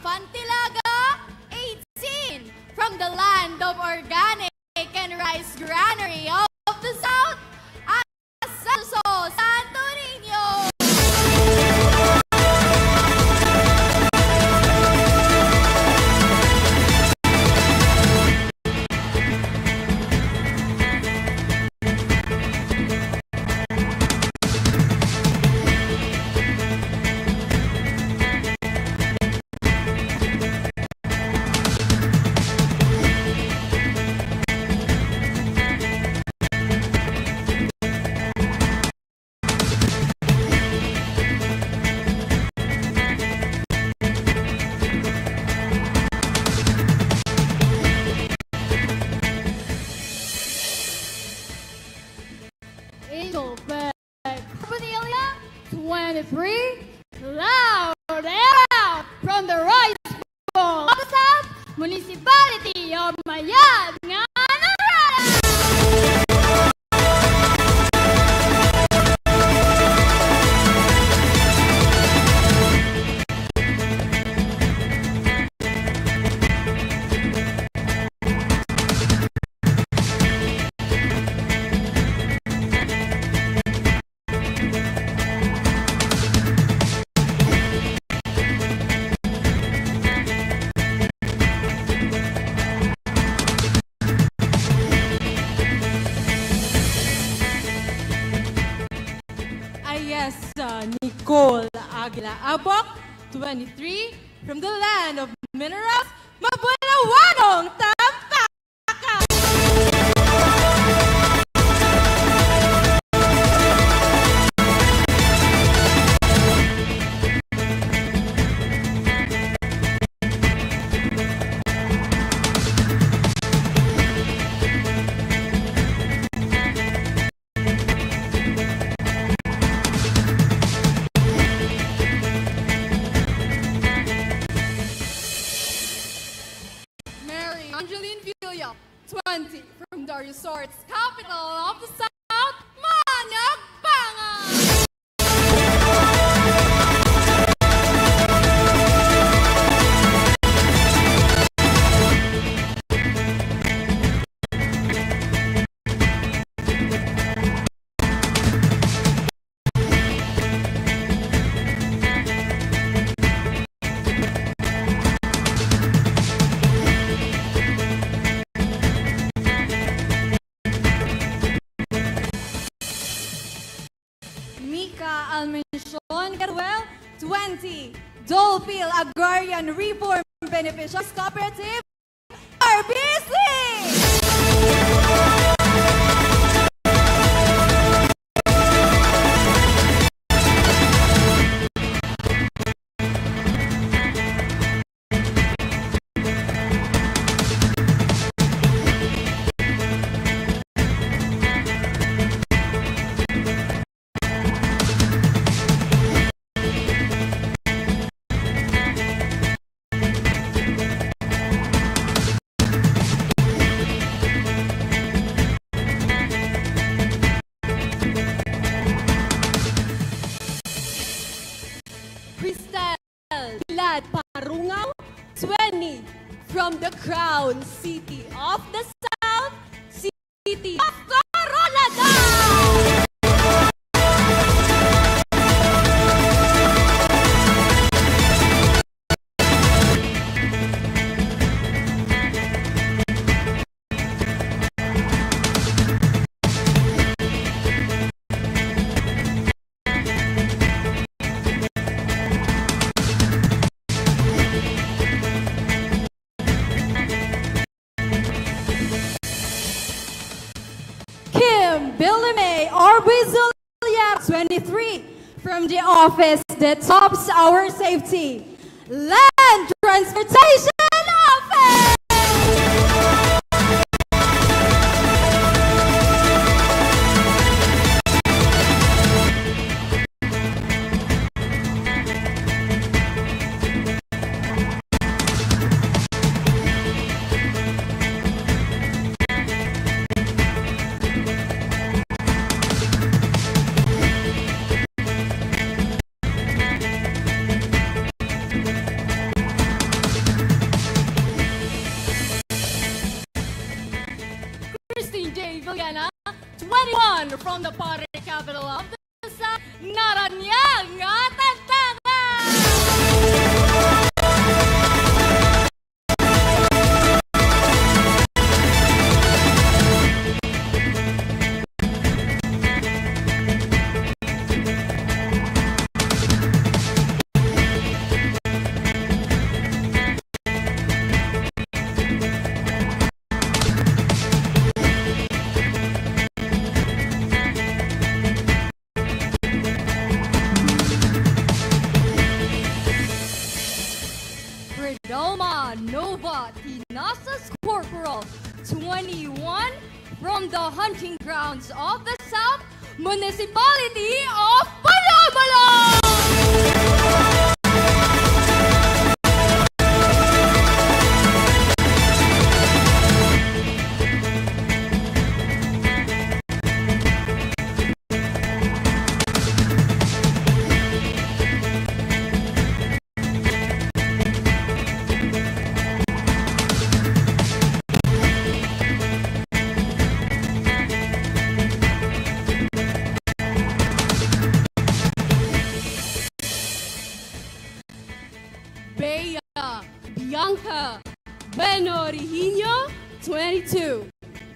Fantilaga, 18. From the land of organic and rice granary of the South, Asaso, Santo Niño. Angel Bag, Cornelia, 23, loud and out from the rice bowl of the South Municipality of Mayag, Narara. Nicole Aguila Abok, 23, from the land of minerals, Mabunawanong, Tampacas. Angeline Villa, 20, from the resort's capital of the South, Managbangan. Almension Garuel, 20, Dolpil Agrarian Reform Beneficiaries Cooperative, RBC! Parungaw, 20, from the crown city of the South, city of Coronado. Billy May Orbizulia, 23, from the office that tops our safety, Land Transportation Office. Villena, 21 from the party capital of the South, Naranyang Nova Tinasas Corporal, 21 from the hunting grounds of the South, Municipality of Balabala! Bianca Benorihino, 22,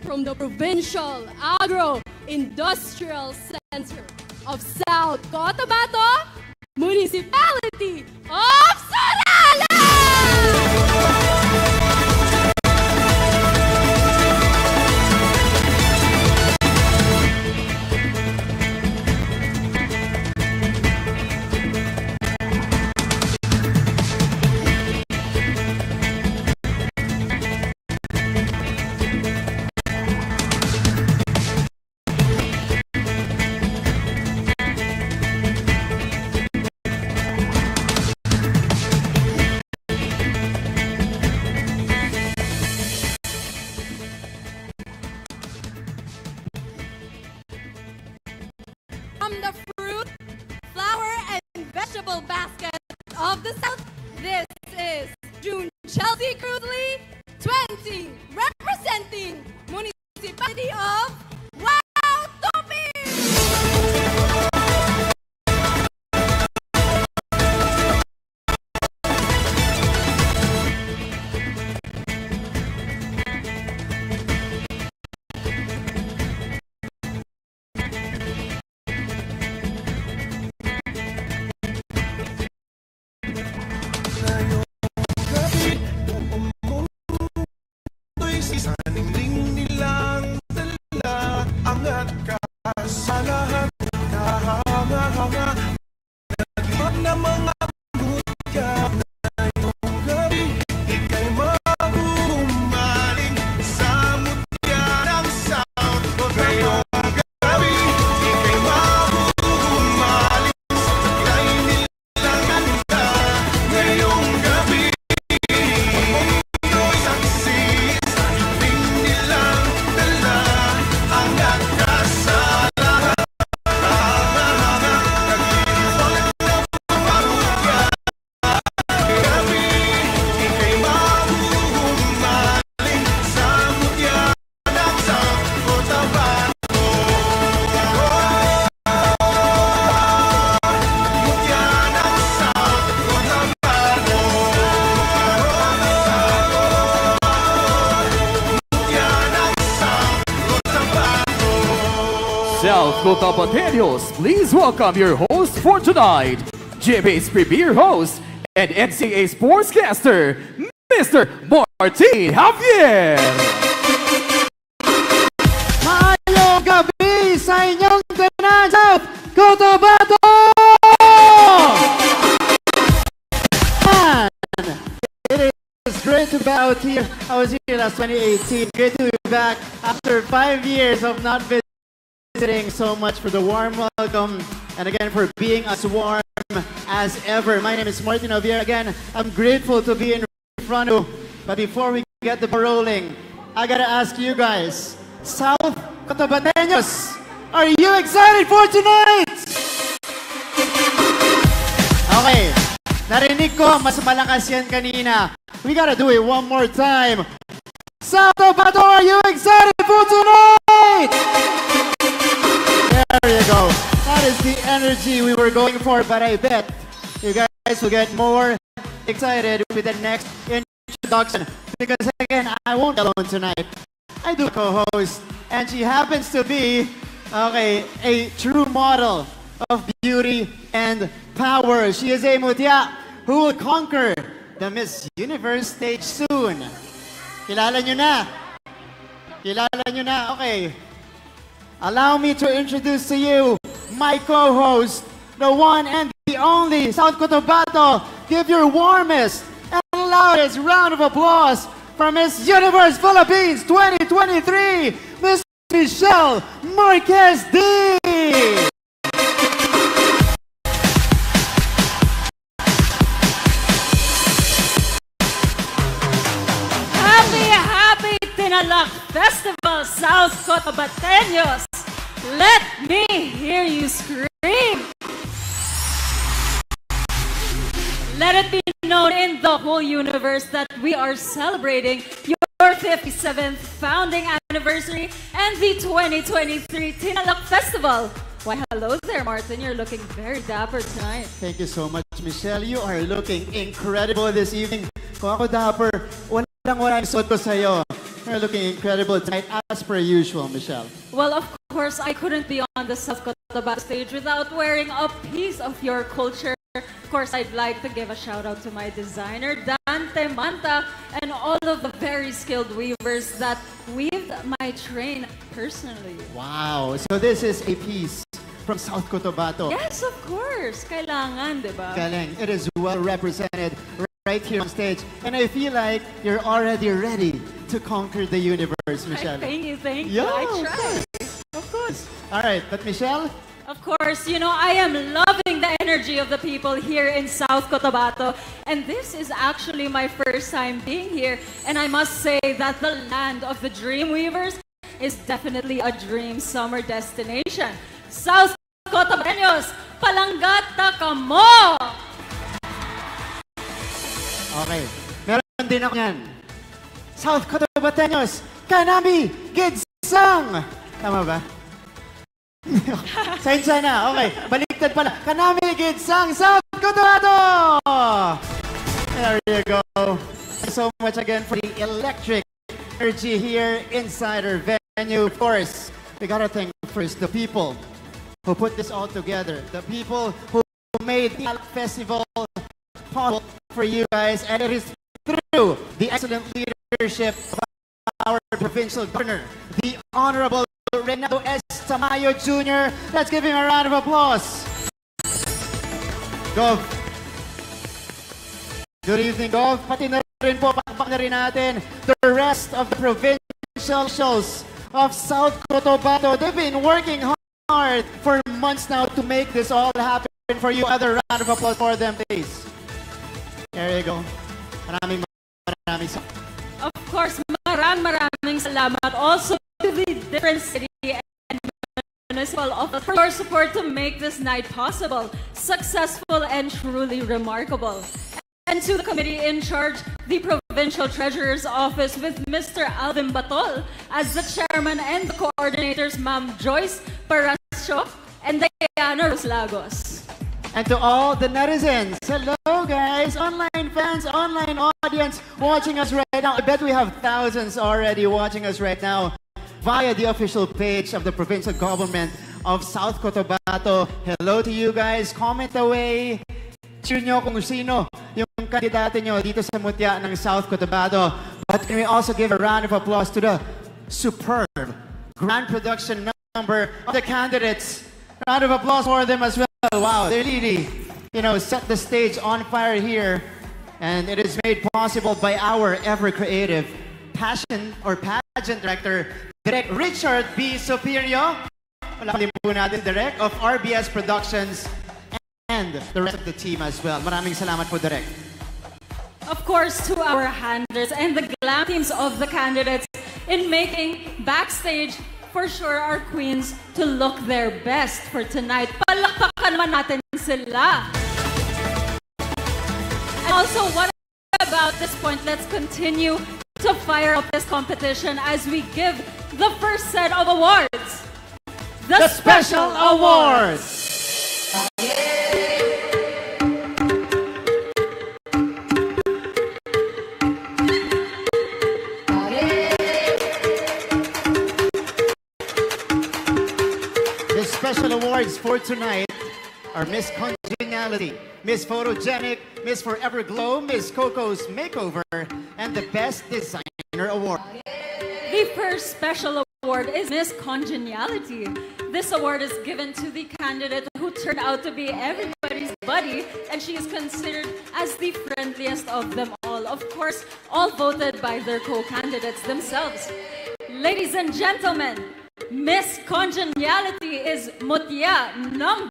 from the Provincial Agro-Industrial Center of South Cotabato, Municipality of Sarala! From the fruit, flower, and vegetable basket of the South, this is June Chelsea Crudley, 20, representing Municipality of Wow Topi! Saningling nilang dala, angat ka sa lahat, kahanga-hanga, naglimot na mga mutya. Ngayong gabi, ika'y mabumaling sa mutya ng South. Ngayong gabi, ika'y mabumaling sa taglay nilang ganda. Ngayong gabi, mo'y saksi. South Cotabateños, please welcome your host for tonight, GMA's premier host and NCAA sportscaster, Mr. Martin Javier. Mayong gabi sa inyong tanan, South Cotabato! It is great to be out here. I was here last 2018. Great to be back after 5 years of not visiting. So much for the warm welcome and again for being as warm as ever. My name is Martin Javier. Again, I'm grateful to be in front of you. But before we get the ball rolling, I gotta ask you guys, South Cotabateños, are you excited for tonight? Okay, narinig ko mas malakas yan kanina. We gotta do it one more time. South Cotabato, are you excited for tonight? we're going for, but I bet you guys will get more excited with the next introduction. Because again, I won't be alone tonight. I do co-host, and she happens to be, a true model of beauty and power. She is a Mutya who will conquer the Miss Universe stage soon. Kilala nyo na? Kilala nyo na? Okay. Allow me to introduce to you my co-host, the one and the only South Cotabato. Give your warmest and loudest round of applause for Miss Universe Philippines 2023, Miss Michelle Marquez D. Happy Tinalak Festival, South Cotabateños! Let me hear you scream! Let it be known in the whole universe that we are celebrating your 57th founding anniversary and the 2023 Tinalak Festival. Why, hello there, Martin. You're looking very dapper tonight. Thank you so much, Michelle. You are looking incredible this evening. Kung ako dapper, walang suot ko sa'yo. You're looking incredible tonight, as per usual, Michelle. Well, of course, I couldn't be on the South Cotabato stage without wearing a piece of your culture. Of course, I'd like to give a shout out to my designer, Dante Manta, and all of the very skilled weavers that weaved my train personally. Wow. So this is a piece from South Cotabato. Yes, of course. Kailangan, di ba? Galing. It is well represented right here on stage. And I feel like you're already ready to conquer the universe, Michelle. Thank you. Yeah, I of tried. course. Of course. All right, but Michelle? Of course, you know, I am loving the energy of the people here in South Cotabato. And this is actually my first time being here. And I must say that the land of the Dreamweavers is definitely a dream summer destination. South Cotabateños, palanggat ka mo! Okay. Meron din ako yan. South Cotabateños, Kanami Gidsang! Tama ba? Sensya na. Okay. Baliktad pala. Kanami Gidsang, South Cotabato! There you go. Thank you so much again for the electric energy here inside our venue. Of course, we gotta thank first the people who put this all together. The people who made the festival possible for you guys. And it is through the excellent leadership of our provincial governor, the Honorable Renato S. Tamayo Jr. Let's give him a round of applause. Gov. Good evening, Gov. Pati na rin po, pakpak na rin natin the rest of the provincial officials of South Cotabato. They've been working hard for months now to make this all happen for you. Another round of applause for them, please. There you go. Maraming Of course, maraming salamat also to the different city and municipal officials for your support to make this night possible, successful, and truly remarkable. And to the committee in charge, the Provincial Treasurer's Office with Mr. Alvin Batol as the chairman and the coordinators, Ma'am Joyce Parasio and Diana Roslagos. And to all the netizens, hello guys, online fans, online audience watching us right now. I bet we have thousands already watching us right now via the official page of the provincial government of South Cotabato. Hello to you guys. Comment away. Cheer nyo kung sino yung kandidato nyo dito sa Mutya ng South Cotabato. But can we also give a round of applause to the superb grand production number of the candidates. Round of applause for them as well. Wow, they really, set the stage on fire here. And it is made possible by our ever-creative pageant director, Direk Richard B. Superior. Wala po natin, Direk, of RBS Productions and the rest of the team as well. Maraming salamat po, Direk. Of course, to our handlers and the glam teams of the candidates in making backstage for sure our queens to look their best for tonight. Palakpakan naman natin sila. And also, what about this point? Let's continue to fire up this competition as we give the first set of awards. The Special Awards! Yeah. special awards for tonight are Miss Congeniality, Miss Photogenic, Miss Forever Glow, Miss Coco's Makeover, and the Best Designer Award. The first special award is Miss Congeniality. This award is given to the candidate who turned out to be everybody's buddy, and she is considered as the friendliest of them all. Of course, all voted by their co-candidates themselves. Ladies and gentlemen, Miss Congeniality is Mutya number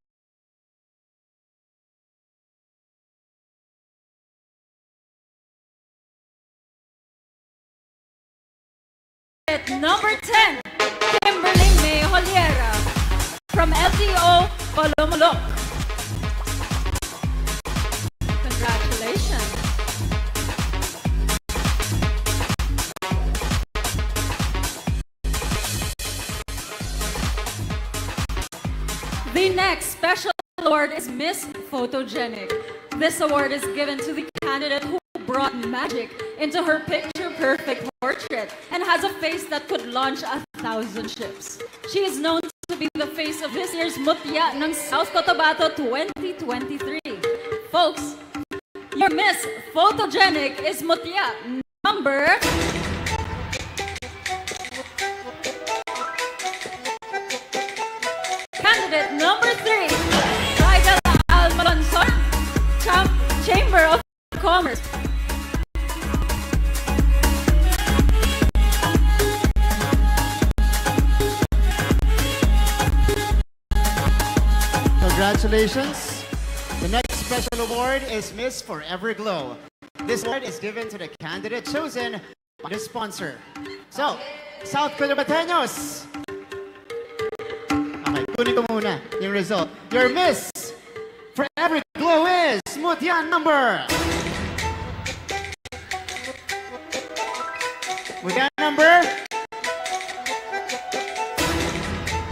10, Kimberly May Holiera from LTO Palomolok. Congratulations. The next special award is Miss Photogenic. This award is given to the candidate who brought magic into her picture-perfect portrait and has a face that could launch 1,000 ships. She is known to be the face of this year's Mutya ng South Cotabato 2023. Folks, your Miss Photogenic is Mutya number... Candidate number 3, Raidel Almalonson, Chamber of Commerce. Congratulations. The next special award is Miss Forever Glow. This award is given to the candidate chosen by the sponsor. So, South Cotabateños. Okay, kunin ko muna yung result. Your Miss Forever Glow is Mutya number...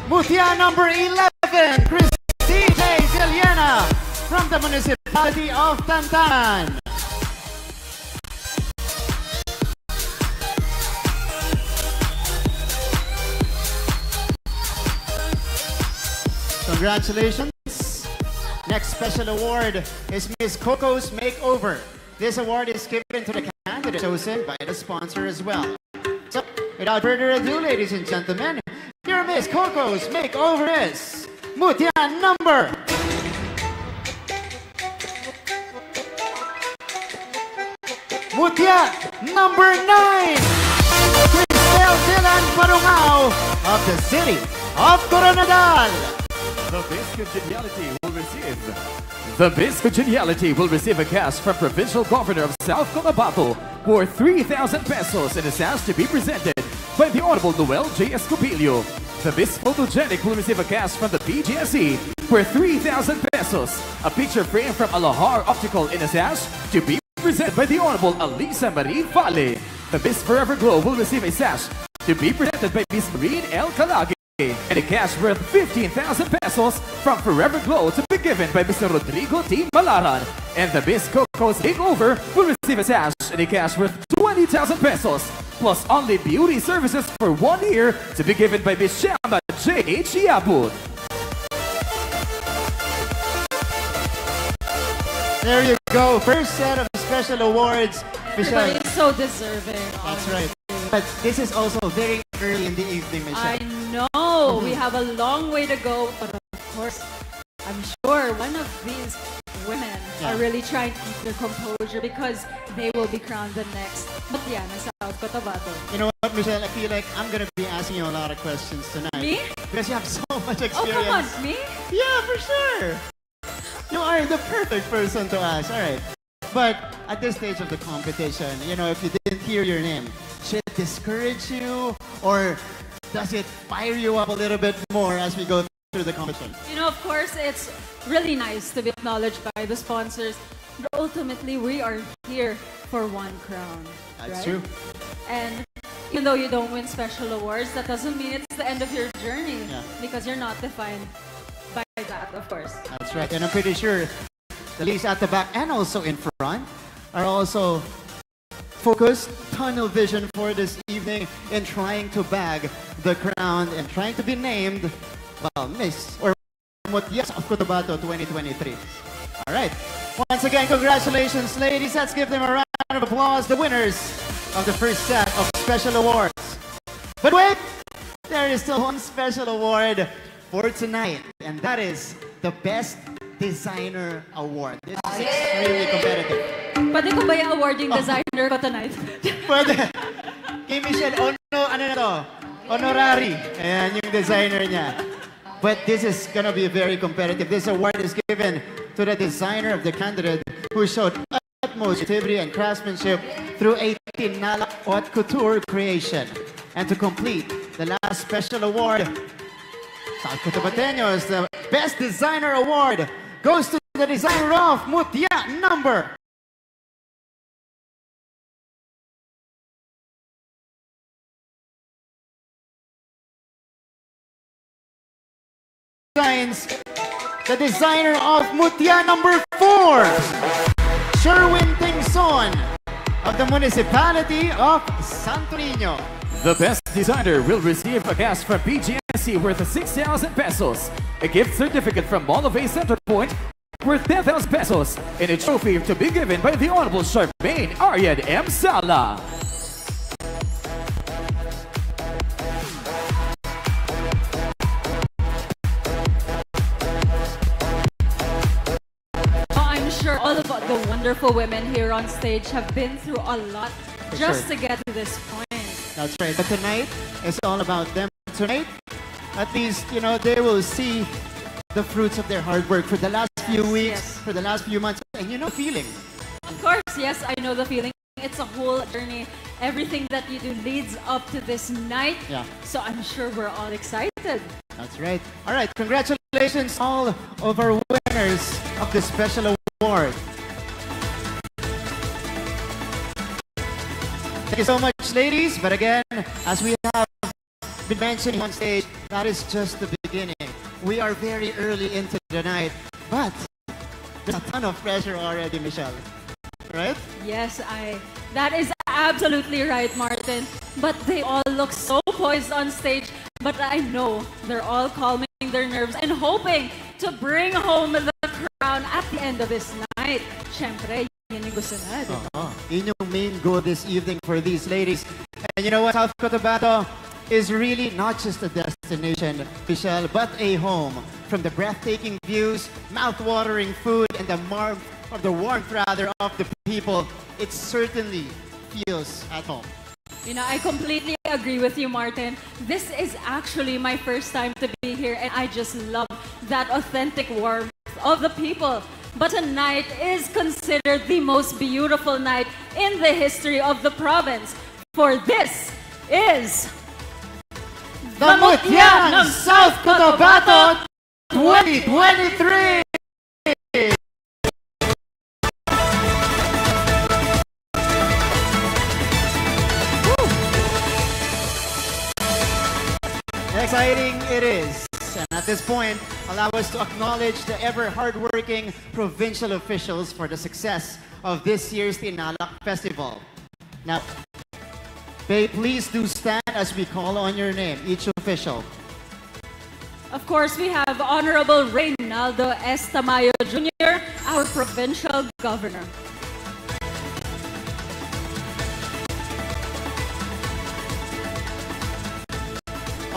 Mutya number 11, Christine J. Ziliana from the Municipality of Tantan. Congratulations. Next special award is Miss Coco's Makeover. This award is given to the candidate chosen by the sponsor as well. So, without further ado, ladies and gentlemen, your Miss Coco's Makeover is Mutya number... Mutya number 9, Cristel Dylan Parungao of the city of Coronadal. The Miss Congeniality will receive a cash from Provincial Governor of South Cotabato for 3,000 pesos in a sash to be presented by the Honorable Noel J. Escopilio. The Miss Photogenic will receive a cash from the PGSE for 3,000 pesos. A picture frame from Alahar Optical in a sash to be presented by the Honorable Alisa Marie Vale. The Miss Forever Glow will receive a sash to be presented by Miss Marine L. Calage. And a cash worth 15,000 pesos from Forever Glow to be given by Mr. Rodrigo T. Malaran. And the Miss Coco's Makeover will receive a sash and a cash worth 20,000 pesos plus only beauty services for 1 year to be given by Miss Shama J. H. Yabut. There you go. First set of special awards. Michelle. Everybody is so deserving. That's right. But this is also very early in the evening, Michelle. I know. We have a long way to go, but of course, I'm sure one of these women are really trying to keep their composure because they will be crowned the next Mutya ng South Cotabato. You know what, Michelle? I feel like I'm going to be asking you a lot of questions tonight. Me? Because you have so much experience. Oh, come on, me? Yeah, for sure. You are the perfect person to ask. All right. But at this stage of the competition, you know, if you didn't hear your name, should it discourage you or does it fire you up a little bit more as we go through the competition? You know, of course, it's really nice to be acknowledged by the sponsors. But ultimately, we are here for one crown. That's right? true. And even though you don't win special awards, that doesn't mean it's the end of your journey. Yeah. Because you're not defined by that, of course. That's right. And I'm pretty sure the ladies at the back and also in front are also focused, tunnel vision for this evening in trying to bag the crown and trying to be named well, Miss or Mutya of Cotabato 2023. All right. Once again, congratulations, ladies. Let's give them a round of applause, the winners of the first set of special awards. But wait, there is still one special award for tonight, and that is the Best Designer Award. This is extremely competitive. Pwede ko ba i-awarding designer ko tonight? Pwede. Kay Michelle, ano na to? Honorary. Ayan yung designer niya. But this is gonna be very competitive. This award is given to the designer of the candidate who showed utmost creativity and craftsmanship through a tinala haute couture creation. And to complete the last special award, South Cotabateños, the Best Designer Award goes to the designer of Mutya number. The designer of Mutya number 4, Sherwin Tingson of the municipality of Santo Niño. The best designer will receive a cash from BGSC worth 6,000 pesos, a gift certificate from Mall of A Center Point worth 10,000 pesos, and a trophy to be given by the Honorable Charmaine Ariad M. Sala. I'm sure all of the wonderful women here on stage have been through a lot just to get to this point. That's right. But tonight is all about them. Tonight, at least, you know, they will see the fruits of their hard work for the last few weeks, Yes. for the last few months, and you know, feeling. Of course, yes, I know the feeling. It's a whole journey. Everything that you do leads up to this night. Yeah. So I'm sure we're all excited. That's right. All right. Congratulations, all of our winners of the special award. Thank you so much, ladies. But again, as we have been mentioning on stage, that is just the beginning. We are very early into the night, but there's a ton of pressure already, Michelle. Right? Yes, that is absolutely right, Martin. But they all look so poised on stage. But I know they're all calming their nerves and hoping to bring home the crown at the end of this night. Syempre, yun yung gusto na, di ba? Yun yung main goal this evening for these ladies. And you know what? South Cotabato is really not just a destination, Michelle, but a home. From the breathtaking views, mouth-watering food, and the warmth of the people, it certainly feels at home. You know, I completely agree with you, Martin. This is actually my first time to be here, and I just love that authentic warmth of the people. But tonight is considered the most beautiful night in the history of the province. For this is The Mutya ng South Cotabato 2023! Exciting it is. And at this point, allow us to acknowledge the ever hardworking provincial officials for the success of this year's Tinalak Festival. Now, please do stand as we call on your name, each official. Of course, we have Honorable Reynaldo S. Tamayo Jr., our provincial governor.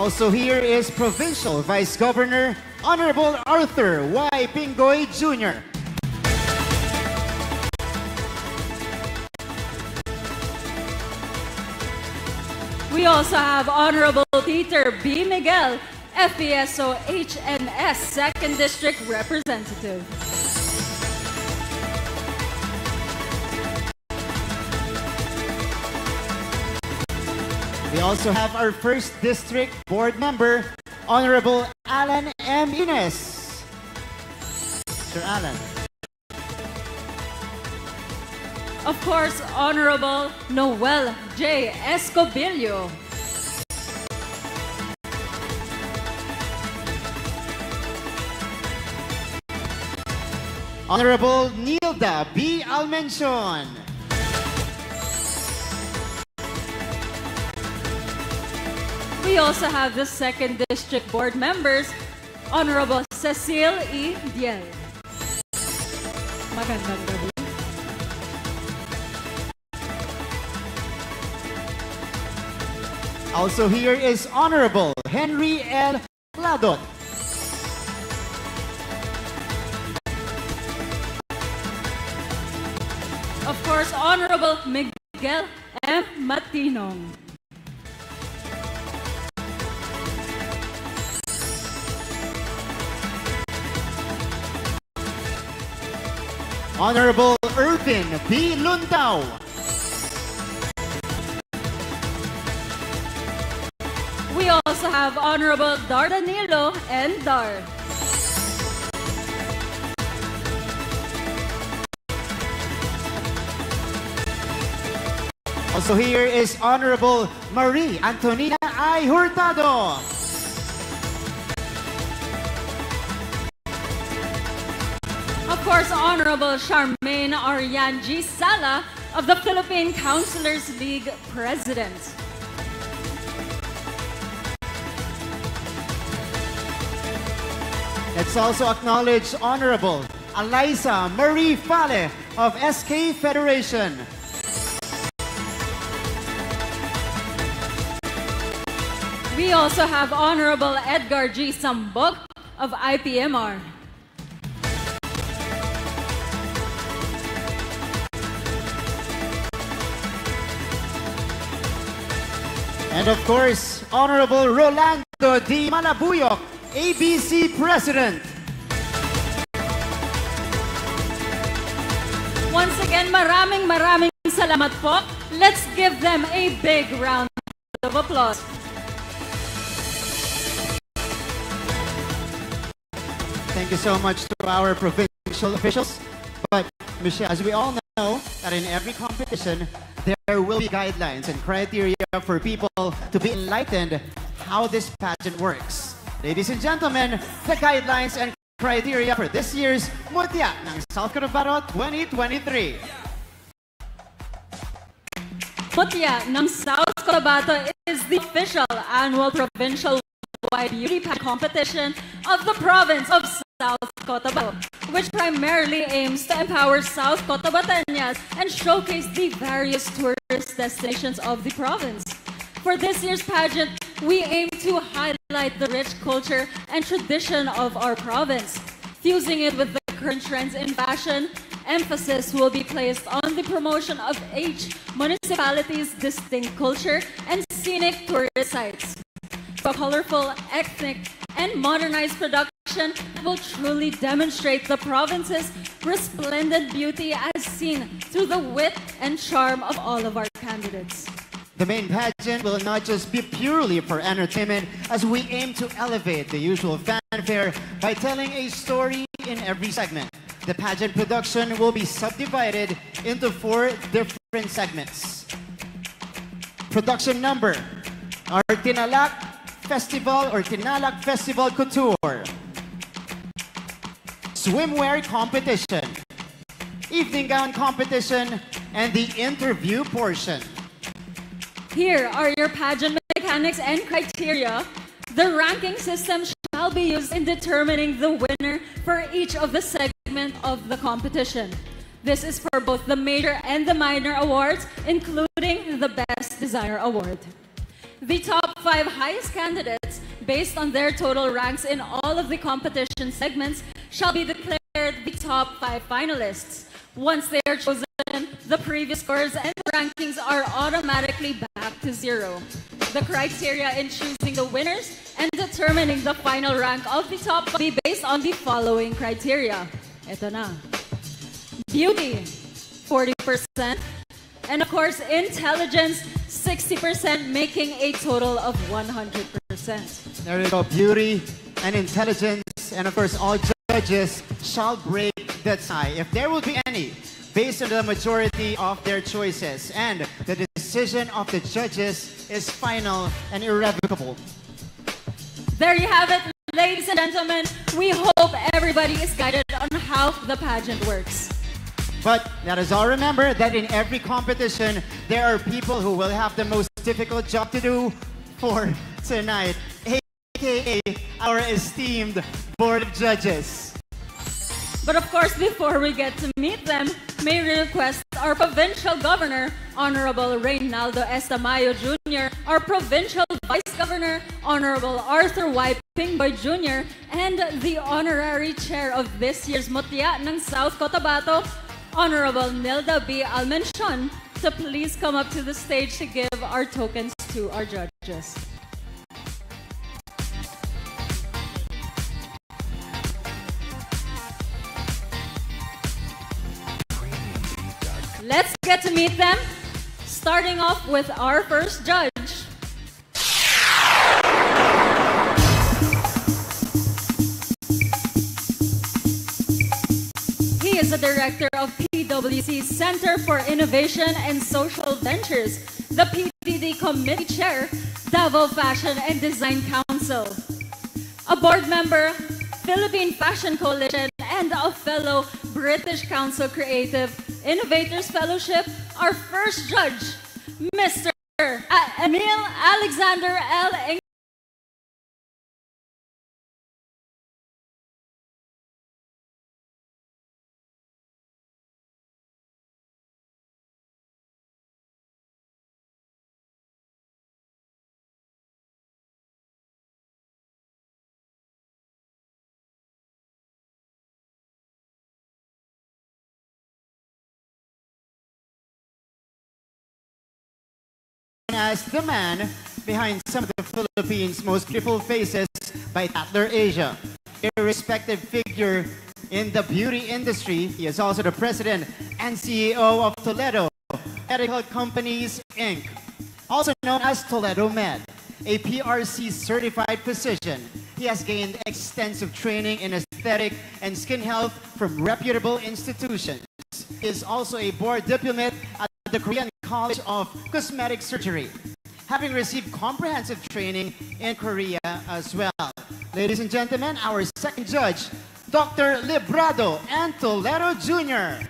Also here is Provincial Vice Governor Honorable Arthur Y. Pingoy Jr. We also have Honorable Peter B. Miguel, FPSO HNS 2nd District Representative. We also have our 1st District Board Member, Honorable Alan M. Ines. Sir Alan. Of course, Honorable Noel J. Escobillo. Honorable Nilda B. Almenchon. We also have the 2nd District Board members, Honorable Cecile E. Diel. Magandang gabi. Also here is Honorable Henry L. Ladot. Of course, Honorable Miguel M. Matinong. Honorable Irvin P. Luntao. We also have Honorable Dardanilo and Dar. Also here is Honorable Marie Antonina I. Hurtado. Of course, Honorable Charmaine Arian G. Sala of the Philippine Counselors League President. Let's also acknowledge Honorable Eliza Marie Fale of SK Federation. We also have Honorable Edgar G. Sambog of IPMR. And of course, Honorable Rolando D. Malabuyok, ABC President. Once again, maraming salamat po. Let's give them a big round of applause. Thank you so much to our provincial officials. But, Michelle, as we all know, that in every competition, there will be guidelines and criteria for people to be enlightened how this pageant works. Ladies and gentlemen, the guidelines and criteria for this year's Mutya ng South Cotabato 2023. Mutya ng South Cotabato is the official annual provincial-wide beauty pageant competition of the province of South Cotabato, which primarily aims to empower South Cotabateñas and showcase the various tourist destinations of the province. For this year's pageant, we aim to highlight the rich culture and tradition of our province. Fusing it with the current trends in fashion, emphasis will be placed on the promotion of each municipality's distinct culture and scenic tourist sites. A colorful, ethnic, and modernized production will truly demonstrate the province's resplendent beauty as seen through the wit and charm of all of our candidates. The main pageant will not just be purely for entertainment, as we aim to elevate the usual fanfare by telling a story in every segment. The pageant production will be subdivided into 4 different segments. Production number, our Tinalak Festival or Tinalak Festival Couture, swimwear competition, evening gown competition, and the interview portion. Here are your pageant mechanics and criteria. The ranking system shall be used in determining the winner for each of the segments of the competition. This is for both the major and the minor awards, including the Best Designer Award. The top 5 highest candidates, based on their total ranks in all of the competition segments, shall be declared the top 5 finalists. Once they are chosen, the previous scores and rankings are automatically back to 0. The criteria in choosing the winners and determining the final rank of the top will be based on the following criteria. Ito na. Beauty, 40%. And of course, intelligence, 60%, making a total of 100%. There we go, beauty and intelligence, and of course, all judges shall break the tie, if there will be any, based on the majority of their choices. And the decision of the judges is final and irrevocable. There you have it, ladies and gentlemen. We hope everybody is guided on how the pageant works. But let us all remember that in every competition, there are people who will have the most difficult job to do for tonight, aka our our esteemed Board of Judges. But of course, before we get to meet them, may we request our Provincial Governor, Honorable Reynaldo Estamayo Jr., our Provincial Vice Governor, Honorable Arthur Y. Pingboy Jr., and the Honorary Chair of this year's Mutya ng South Cotabato, Honorable Nilda B. Almenchon, to please come up to the stage to give our tokens to our judges. Let's get to meet them, starting off with our first judge. He is the director of PwC Center for Innovation and Social Ventures, the PDD Committee Chair, Davao Fashion and Design Council, a board member, Philippine Fashion Coalition, and a fellow British Council Creative Innovators Fellowship. Our first judge, Mr. Emil Alexander L. As the man behind some of the Philippines' most beautiful faces by Tatler Asia. A respected figure in the beauty industry, he is also the president and CEO of Toledo Medical Companies, Inc., also known as Toledo Med, a PRC certified physician. He has gained extensive training in aesthetic and skin health from reputable institutions. He is also a board diplomat at the Korean College of Cosmetic Surgery, having received comprehensive training in Korea as well. Ladies and gentlemen, our second judge, Dr. Librado and Toledo Jr.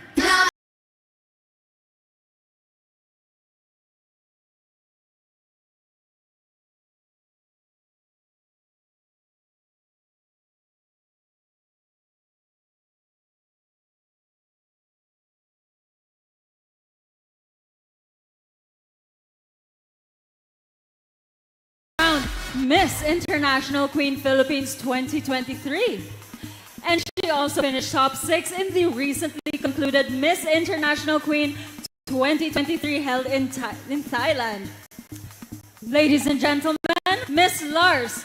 Miss International Queen Philippines 2023. And she also finished top 6 in the recently concluded Miss International Queen 2023 held in Thailand. Ladies and gentlemen, Miss Lars.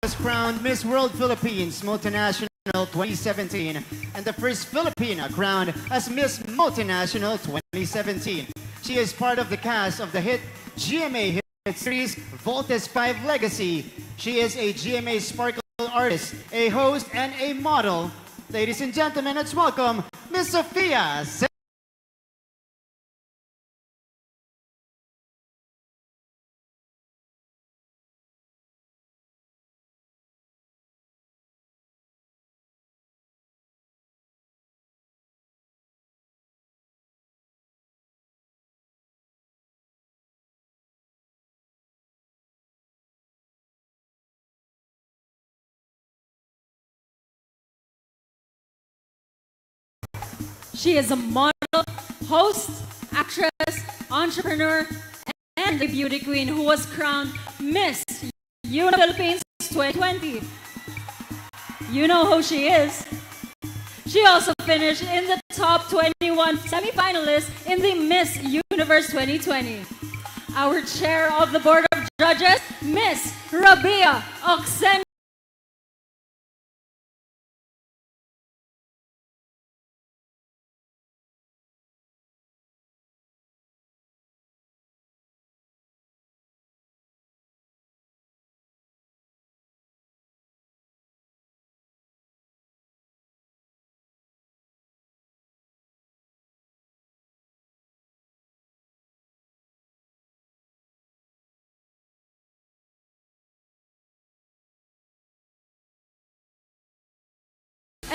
Was crowned Miss World Philippines Multinational 2017 and the first Filipina crowned as Miss Multinational 2017. She is part of the cast of the hit GMA hit series Voltes 5 Legacy. She is a GMA Sparkle artist, a host, and a model. Ladies and gentlemen, let's welcome Miss Sophia. She is a model, host, actress, entrepreneur, and a beauty queen who was crowned Miss Philippines 2020. You know who she is. She also finished in the top 21 semi-finalists in the Miss Universe 2020. Our chair of the Board of Judges, Miss Rabia Oxen.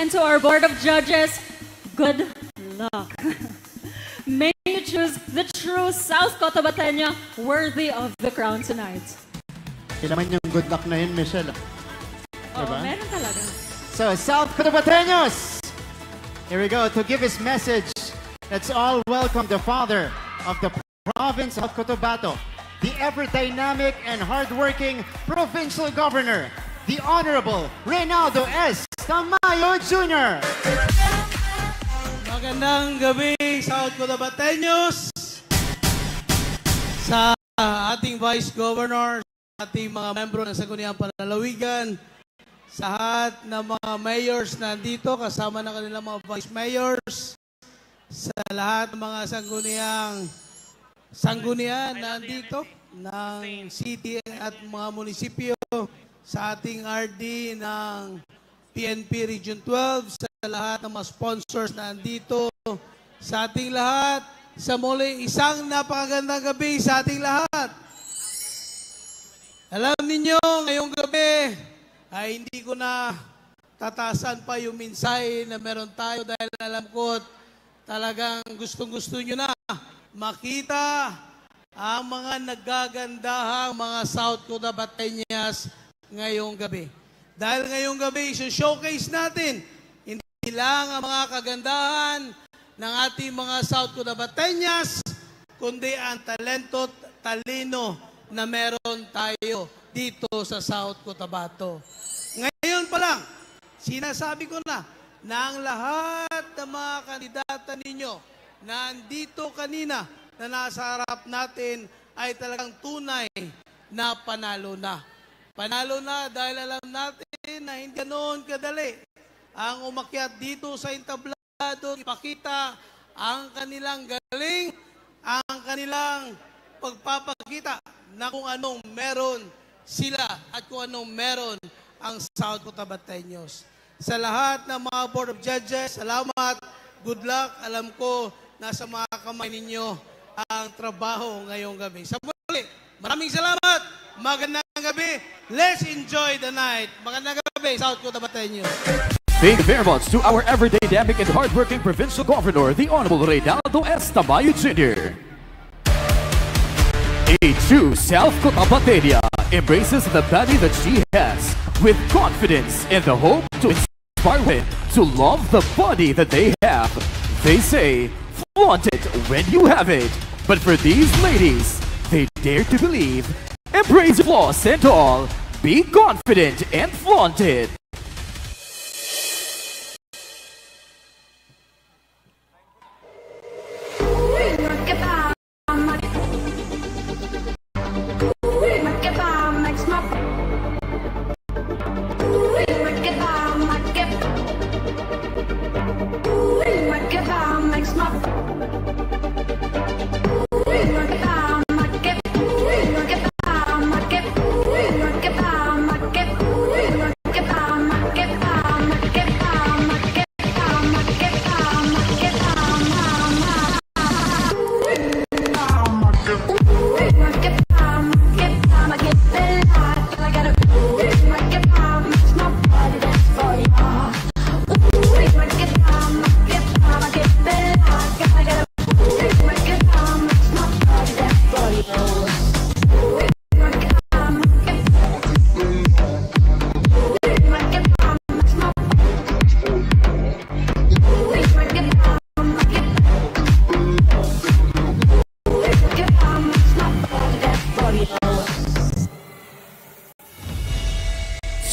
And to our Board of Judges, good luck. May you choose the true South Cotabateño worthy of the crown tonight. Kailangan yung good luck na yun, Michelle. Oo, Diba? meron talaga. So, South Cotabateños! Here we go. To give his message, let's all welcome the father of the province of Cotabato, the ever-dynamic and hardworking provincial governor, the Honorable Reynaldo S. Tamayo Jr. Magandang gabi, South Cotabateños, sa ating Vice Governor, sa ating mga membro ng Sangguniang Panlalawigan, sa lahat ng mga mayors na nandito, kasama na kanilang mga vice mayors, sa lahat ng mga sanggunian na nandito, ng city at mga munisipyo, sa ating RD ng PNP Region 12, sa lahat ng mga sponsors na nandito, sa ating lahat, sa muli, isang napakagandang gabi sa ating lahat. Alam ninyo, ngayong gabi, ay hindi ko na tatasan pa yung mensahe na meron tayo dahil alam ko talagang gustong-gusto nyo na makita ang mga nagagandahang mga South Cotabateñas ngayong gabi. Dahil ngayong gabi, showcase natin hindi lang ang mga kagandahan ng ating mga South Cotabateñas, kundi ang talento, talino na meron tayo dito sa South Cotabato. Ngayon pa lang, sinasabi ko na ang lahat ng mga kandidata ninyo na andito kanina na nasa harap natin ay talagang tunay na panalo na. Panalo na dahil alam natin na hindi ganoon kadali ang umakyat dito sa entablado, ipakita ang kanilang galing, ang kanilang pagpapakita na kung anong meron sila at kung anong meron ang South Cotabateños. Sa lahat ng mga Board of Judges, salamat, good luck. Alam ko, nasa mga kamay ninyo ang trabaho ngayong gabi. Sa muli, maraming salamat. Magandang gabi. Let's enjoy the night. Magandang gabi, South Cotabateños. Thank you very much to our everyday dynamic and hardworking provincial governor, the Honorable Reynaldo S. Tamayo Jr. A true South Cotabateña embraces the body that she has with confidence and the hope to inspire women to love the body that they have. They say, flaunt it when you have it. But for these ladies, they dare to believe, embrace your flaws and all, be confident and flaunt it.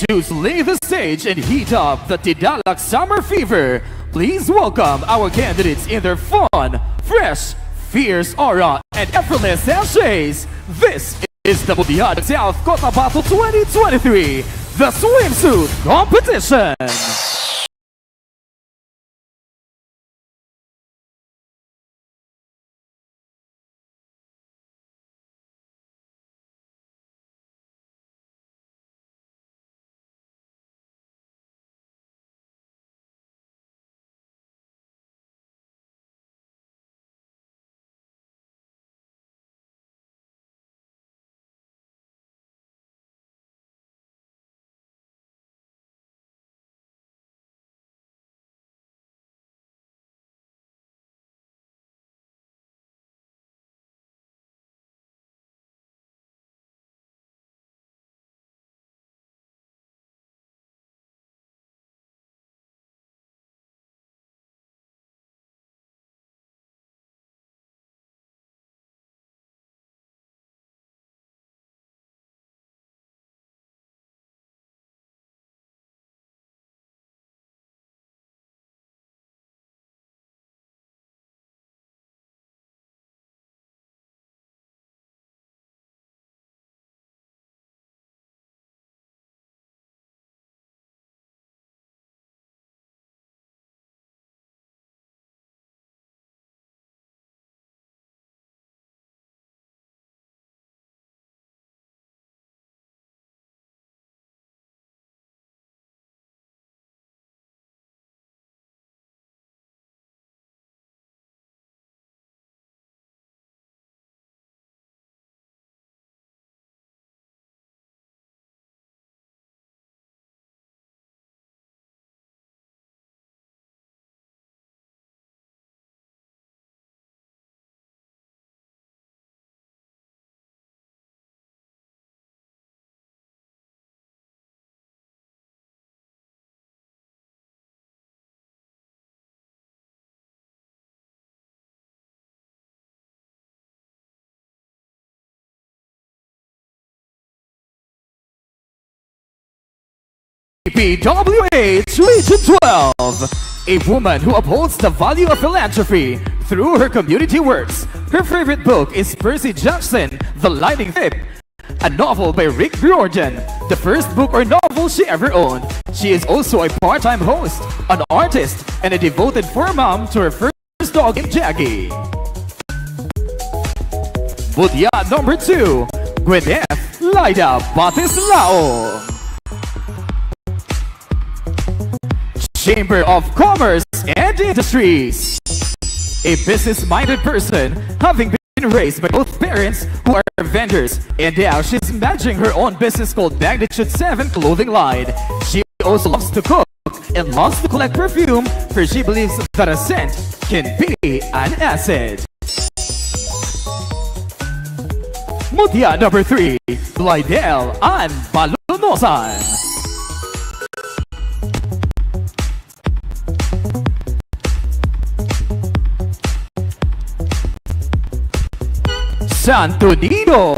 To slay the stage and heat up the Tidalak Summer Fever, please welcome our candidates in their fun, fresh, fierce aura, and effortless sachets. This is the Mutya South Cotabato 2023, the swimsuit competition. DPWH Region 12. A woman who upholds the value of philanthropy through her community works. Her favorite book is Percy Jackson, The Lightning Thief, a novel by Rick Riordan, the first book or novel she ever owned. She is also a part-time host, an artist, and a devoted fur mom to her first dog named Jackie. Mutya number 2, Gwyneth Laida Batislao. Chamber of Commerce and Industries. A business-minded person, having been raised by both parents who are vendors, and now she's managing her own business called Magnitude 7 Clothing Line. She also loves to cook and loves to collect perfume, for she believes that a scent can be an asset. Mutya number 3, Lydell Ann Balunosan. Santo Nido.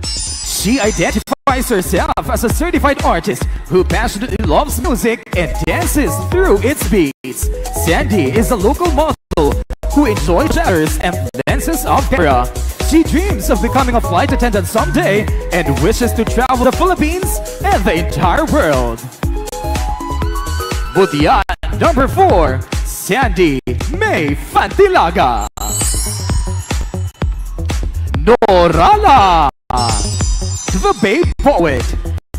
She identifies herself as a certified artist who passionately loves music and dances through its beats. Sandy is a local model who enjoys shutters and lenses of camera. She dreams of becoming a flight attendant someday and wishes to travel the Philippines and the entire world. Mutya number 4, Sandy May Fantilaga. Norala, the Babe Poet,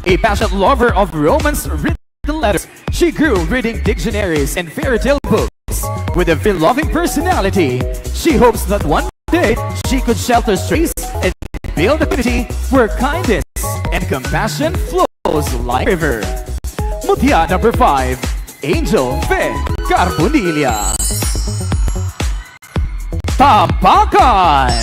a passionate lover of romance written letters. She grew reading dictionaries and fairy tale books. With a very loving personality, she hopes that one day she could shelter strays and build a community where kindness and compassion flows like a river. Mutya number 5, Angel Fe Carbonilla. Tampakan.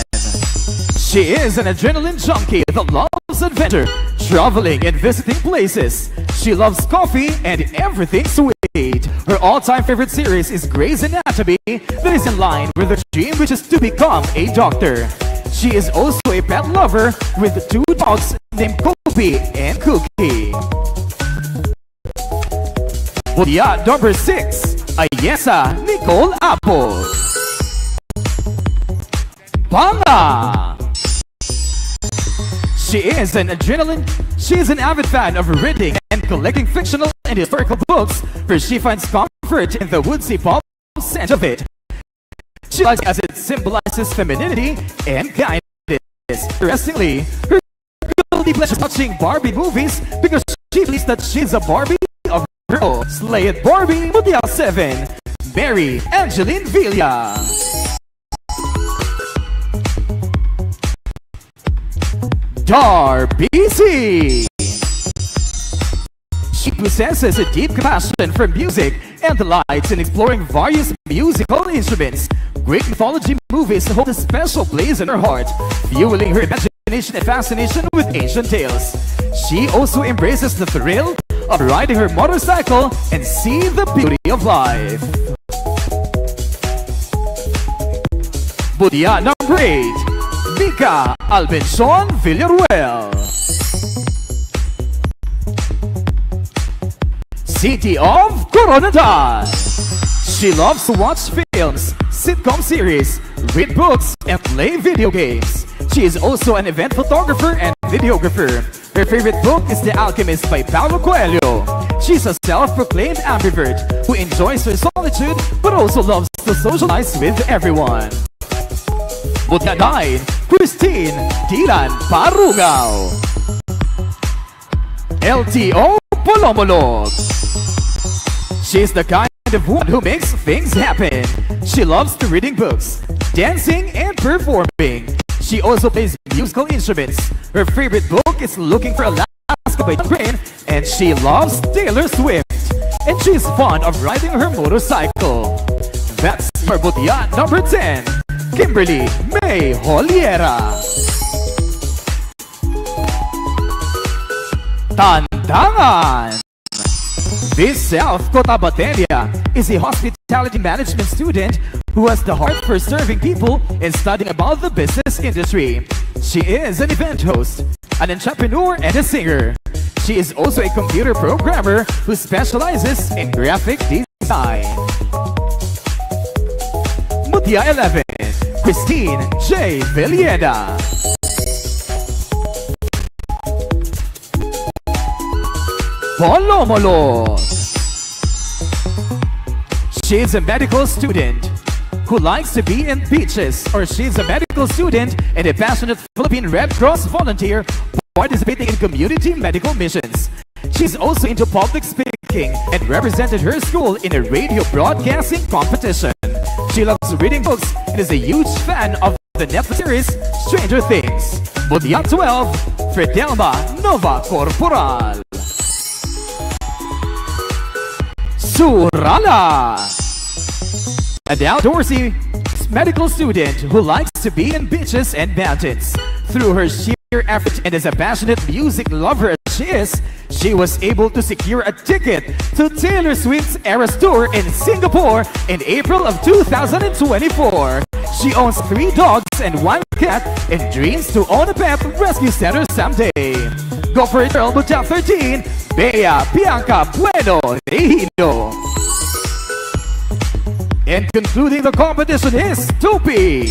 She is an adrenaline junkie that loves adventure, traveling and visiting places. She loves coffee and everything sweet. Her all-time favorite series is Grey's Anatomy, that is in line with her dream, which is to become a doctor. She is also a pet lover with 2 dogs named Kobe and Cookie. Mutya number 6, Ayesa Nicole Apple. Banga. She is an avid fan of reading and collecting fictional and historical books, where she finds comfort in the woodsy pop scent of it. She likes it as it symbolizes femininity and kindness. Interestingly, her guilty pleasure is watching Barbie movies because she believes that she's a Barbie of her own. Slay it, Barbie. Mutya 7, Mary Angeline Villa. RBC. She possesses a deep passion for music and delights in exploring various musical instruments. Greek mythology movies hold a special place in her heart, fueling her imagination and fascination with ancient tales. She also embraces the thrill of riding her motorcycle and see the beauty of life. Mutya number 8, Mika Albenson Villaruel. City of Coronadal. She loves to watch films, sitcom series, read books, and play video games. She is also an event photographer and videographer. Her favorite book is The Alchemist by Paulo Coelho. She's a self-proclaimed ambivert who enjoys her solitude but also loves to socialize with everyone. Mutya 9, Christine Tiran Parugao. LTO Polomolog. She's the kind of woman who makes things happen. She loves to reading books, dancing, and performing. She also plays musical instruments. Her favorite book is Looking for Alaska by John Crane, and she loves Taylor Swift. And she's fond of riding her motorcycle. That's your Mutya number 10, Kimberly May Holiera. Tandangan. This South Cotabatenia is a hospitality management student who has the heart for serving people and studying about the business industry. She is an event host, an entrepreneur, and a singer. She is also a computer programmer who specializes in graphic design. Mutya 11, Christine J. Villeda. Polomolo. She is a medical student who likes to be in beaches, or she's a medical student and a passionate Philippine Red Cross volunteer participating in community medical missions. She's also into public speaking and represented her school in a radio broadcasting competition. She loves reading books and is a huge fan of the Netflix series Stranger Things. Mutya 12, Fredelma Nova Corporal. Surala, an outdoorsy medical student who likes to be in beaches and mountains. Through her sheer effort and as a passionate music lover as she is, she was able to secure a ticket to Taylor Swift's Eras Tour in Singapore in April of 2024. She owns 3 dogs and 1 cat and dreams to own a pet rescue center someday. Go for it, girl. Mutya 13, Bea Bianca Bueno Regino. And concluding the competition is Tupi.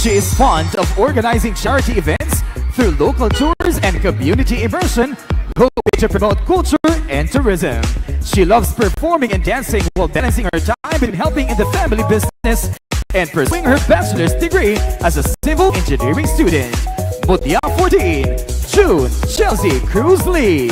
She is fond of organizing charity events through local tours and community immersion, hoping to promote culture and tourism. She loves performing and dancing while balancing her time between helping in the family business and pursuing her bachelor's degree as a civil engineering student. Mutya 14, June Chelsea Cruz Lee.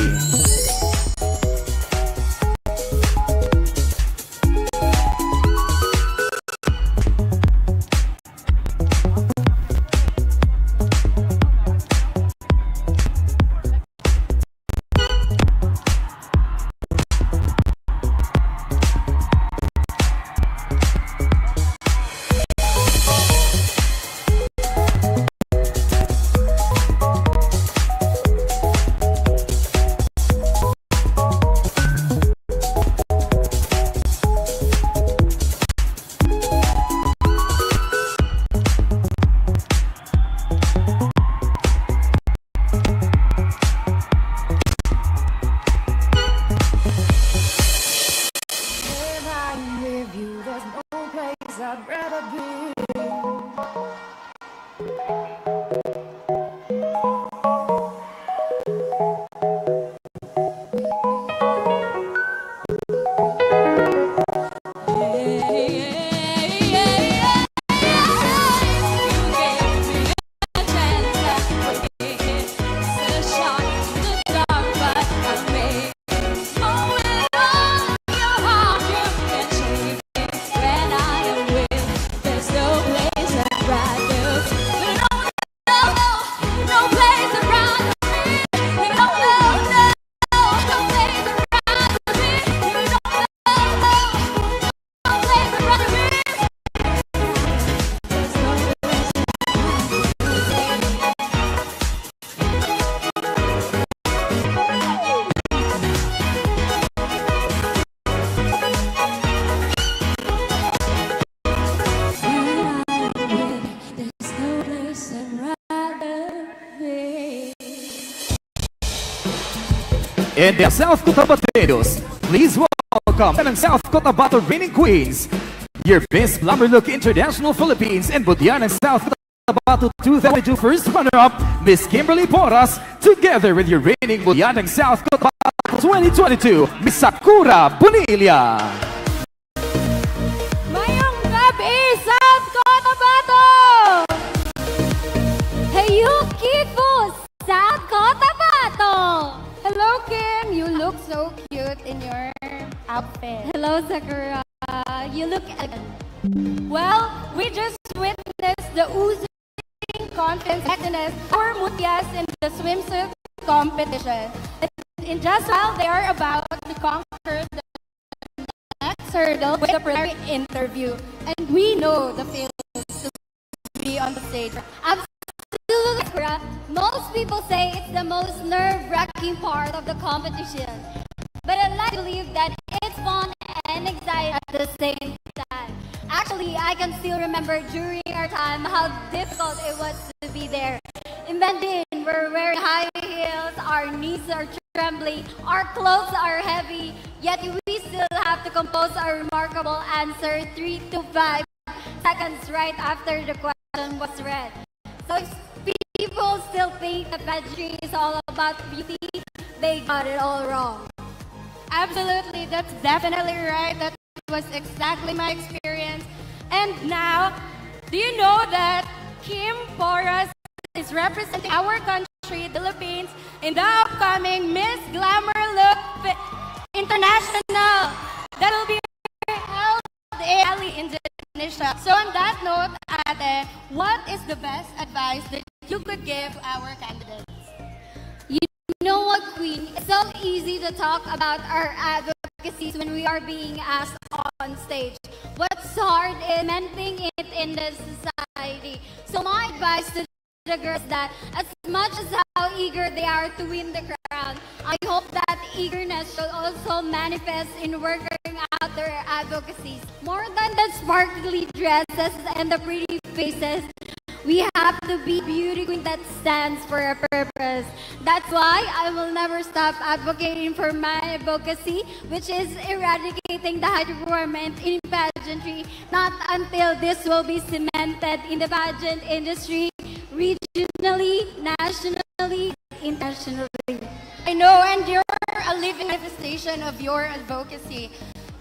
And the South Cotabateros, please welcome the South Cotabato reigning queens, your Best Glamour Look International Philippines and Budyan and South Cotabato 2022 first runner-up, Miss Kimberly Porras, together with your reigning Budyan and South Cotabato 2022, Miss Sakura Bonilla. Mayong gabi, South Cotabato! Hayuki po, South Cotabato! Hello, Kim. You look so cute in your outfit. Hello, Sakura. You look elegant. Well, we just witnessed the oozing confidence happiness our Mutyas in the swimsuit competition. In just a while, they are about to conquer the next hurdle with the preliminary interview. And we know the feelings to be on the stage. Absolutely, Sakura. Most people say it's the most nerve-wracking part of the competition. But I like to believe that it's fun and exciting at the same time. Actually, I can still remember during our time how difficult it was to be there. Imagine we're wearing high heels, our knees are trembling, our clothes are heavy, yet we still have to compose our remarkable answer 3 to 5 seconds right after the question was read. So if people still think that pageantry is all about beauty, they got it all wrong. Absolutely, that's definitely right. That was exactly my experience. And now, do you know that Kim Porras is representing our country, the Philippines, in the upcoming Miss Glamour Look International that will be held in Bali, Indonesia. So on that note, Ate, what is the best advice that you could give our candidates? You know what, Queen? It's so easy to talk about our advocacies when we are being asked on stage. What's hard is implementing it in the society. So my advice to the girls that as much as how eager they are to win the crown, I hope that eagerness will also manifest in working out their advocacies. More than the sparkly dresses and the pretty faces, we have to be beauty queen that stands for a purpose. That's why I will never stop advocating for my advocacy, which is eradicating the height requirement in pageantry, not until this will be cemented in the pageant industry, regionally, nationally, internationally. I know, and you're a living manifestation of your advocacy.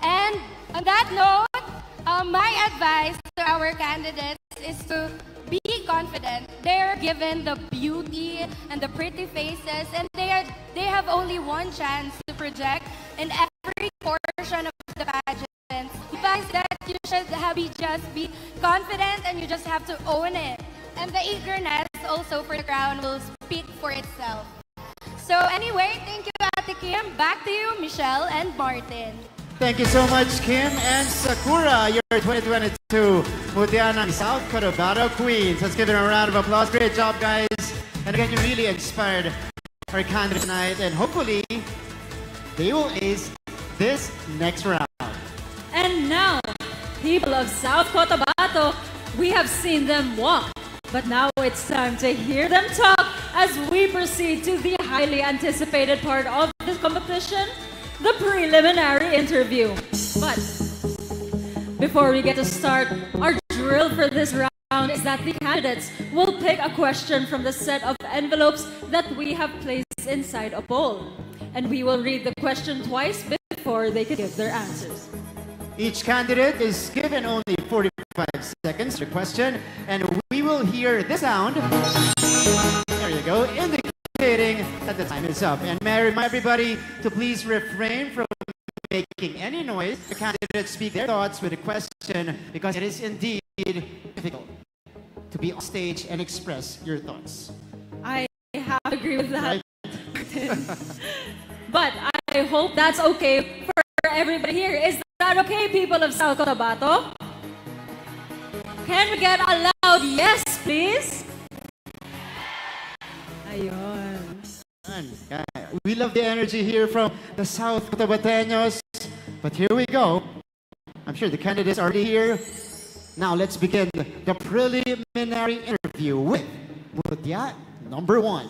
And on that note, my advice to our candidates is to be confident. They're given the beauty and the pretty faces, and they have only one chance to project in every portion of the pageant. The fact is that you should just be confident, and you just have to own it. And the eagerness also for the crown will speak for itself. So anyway, thank you, Ate Kim. Back to you, Michelle and Martin. Thank you so much, Kim and Sakura, your 2022 Mutya ng South Cotabato Queens. Let's give it a round of applause. Great job, guys. And again, you really inspired our candidates tonight, and hopefully they will ace this next round. And now, people of South Cotabato, we have seen them walk, but now it's time to hear them talk as we proceed to the highly anticipated part of this competition, the preliminary interview. But before we get to start, our drill for this round is that the candidates will pick a question from the set of envelopes that we have placed inside a bowl. And we will read the question twice before they can give their answers. Each candidate is given only 45 seconds to question, and we will hear the sound, there you go, indicating that the time is up. And may I remind everybody to please refrain from making any noise. The candidates speak their thoughts with a question, because it is indeed difficult to be on stage and express your thoughts. I have to agree with that. Right? But I hope that's okay for everybody here. Is that okay, people of South Cotabato? Can we get a loud yes, please? Ayun. Yeah, we love the energy here from the South Cotabateños. But here we go. I'm sure the candidates are already here. Now let's begin the preliminary interview with Mutya number 1.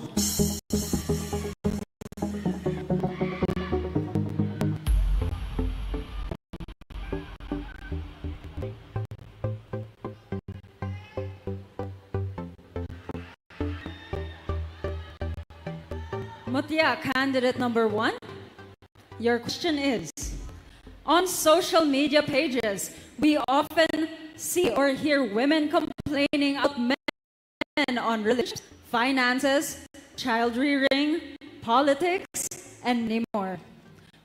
Mutya, candidate number 1, your question is, on social media pages, we often see or hear women complaining about men on relationships, finances, child rearing, politics, and many more.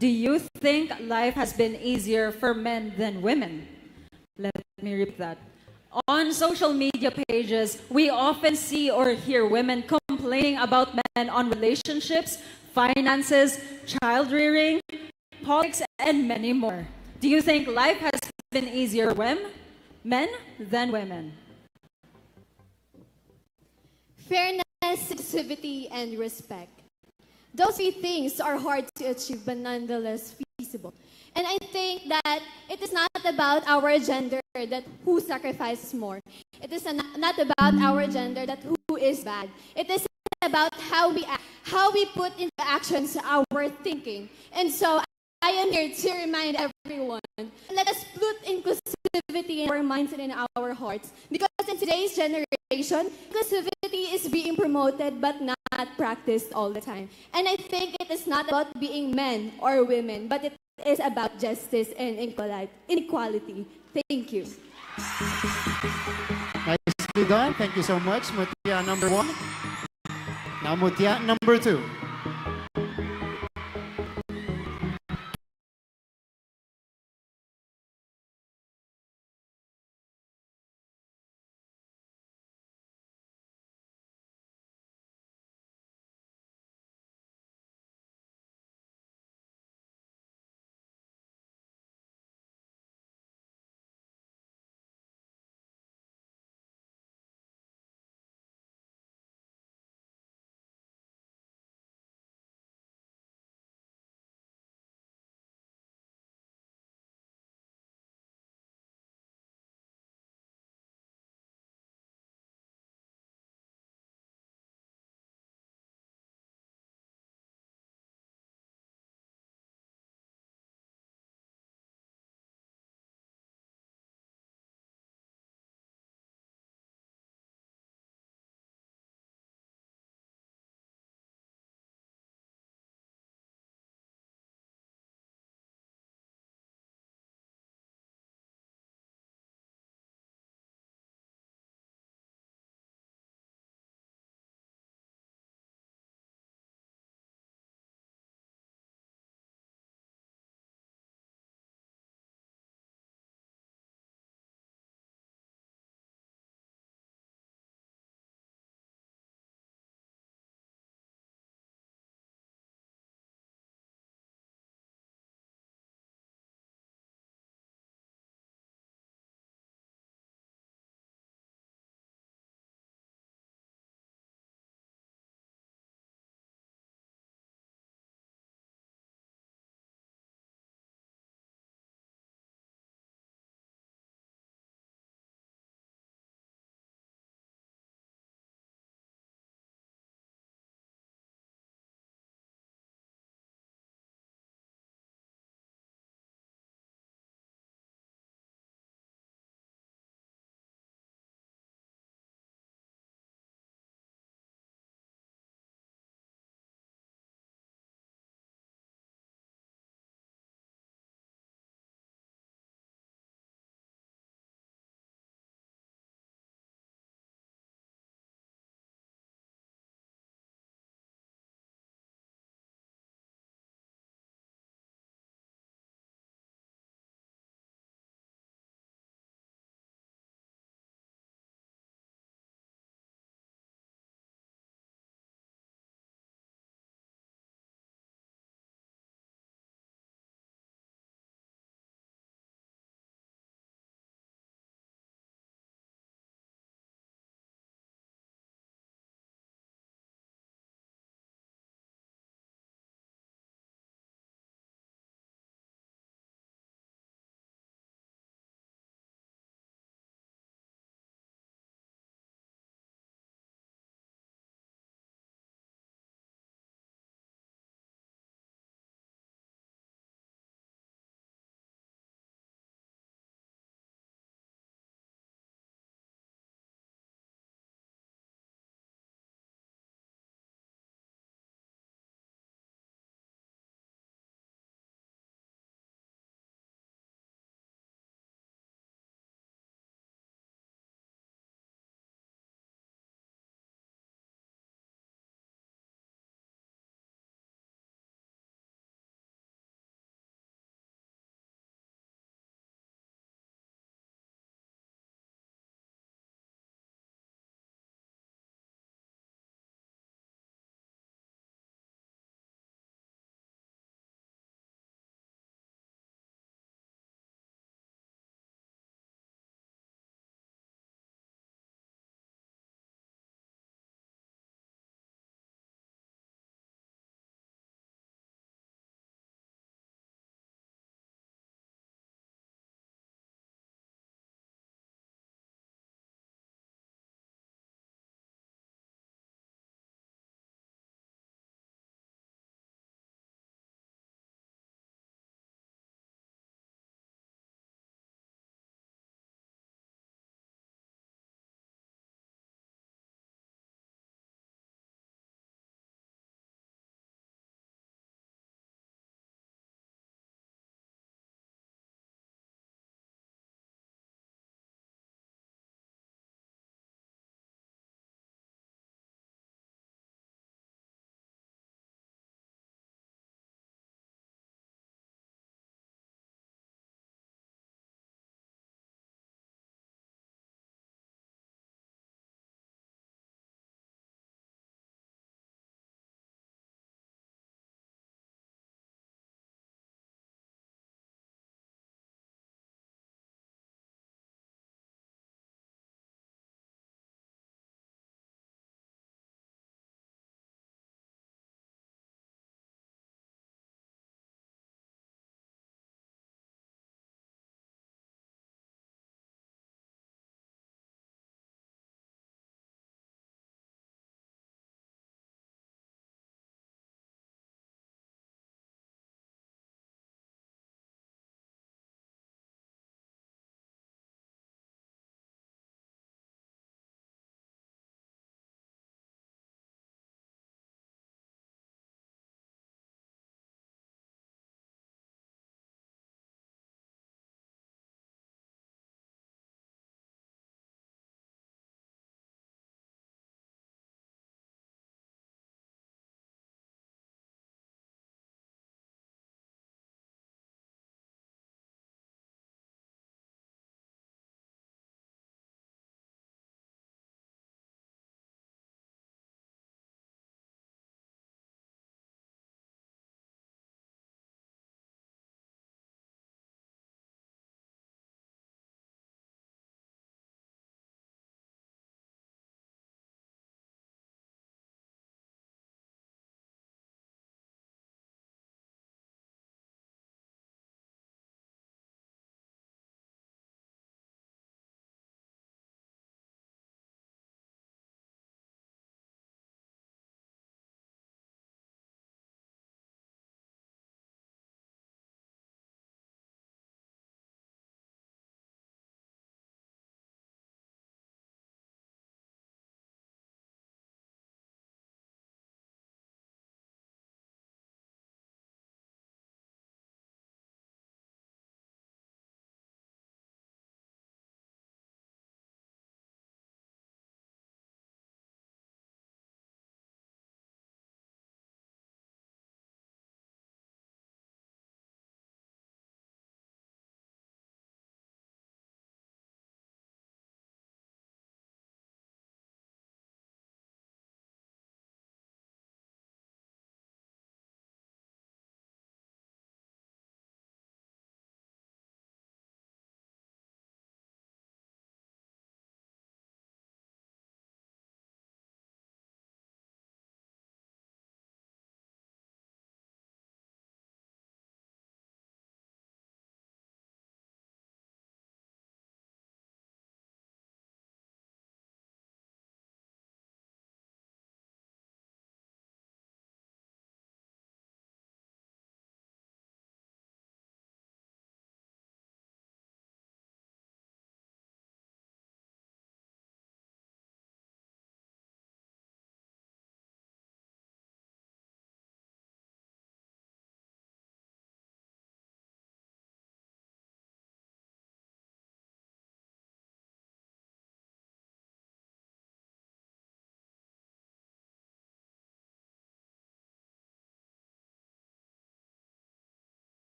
Do you think life has been easier for men than women? Let me repeat that. On social media pages, we often see or hear women complaining about men on relationships, finances, child rearing, politics, and many more. Do you think life has been easier for men than women? Fairness, inclusivity, and respect. Those three things are hard to achieve but nonetheless feasible. And I think that it is not about our gender that who sacrifices more. It is not about our gender that who is bad. It is about how we act, how we put into actions our thinking. And so I am here to remind everyone, let us put inclusivity in our minds and in our hearts. Because in today's generation, inclusivity is being promoted but not practiced all the time. And I think it is not about being men or women, but it is about justice and inequality. Thank you. Nicely done. Thank you so much, Mutya number 1. Now Mutya number 2.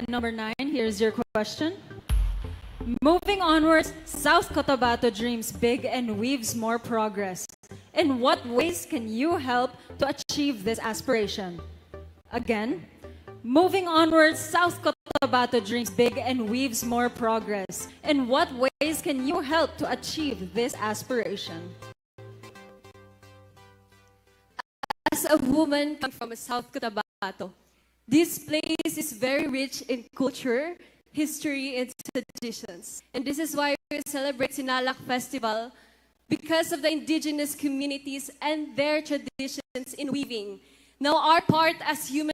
number 9, here's your question. Moving onwards, South Cotabato dreams big and weaves more progress. In what ways can you help to achieve this aspiration? Again, moving onwards, South Cotabato dreams big and weaves more progress. In what ways can you help to achieve this aspiration? As a woman coming from South Cotabato, this place is very rich in culture, history, and traditions. And this is why we celebrate Sinalak Festival, because of the indigenous communities and their traditions in weaving. Now our part as human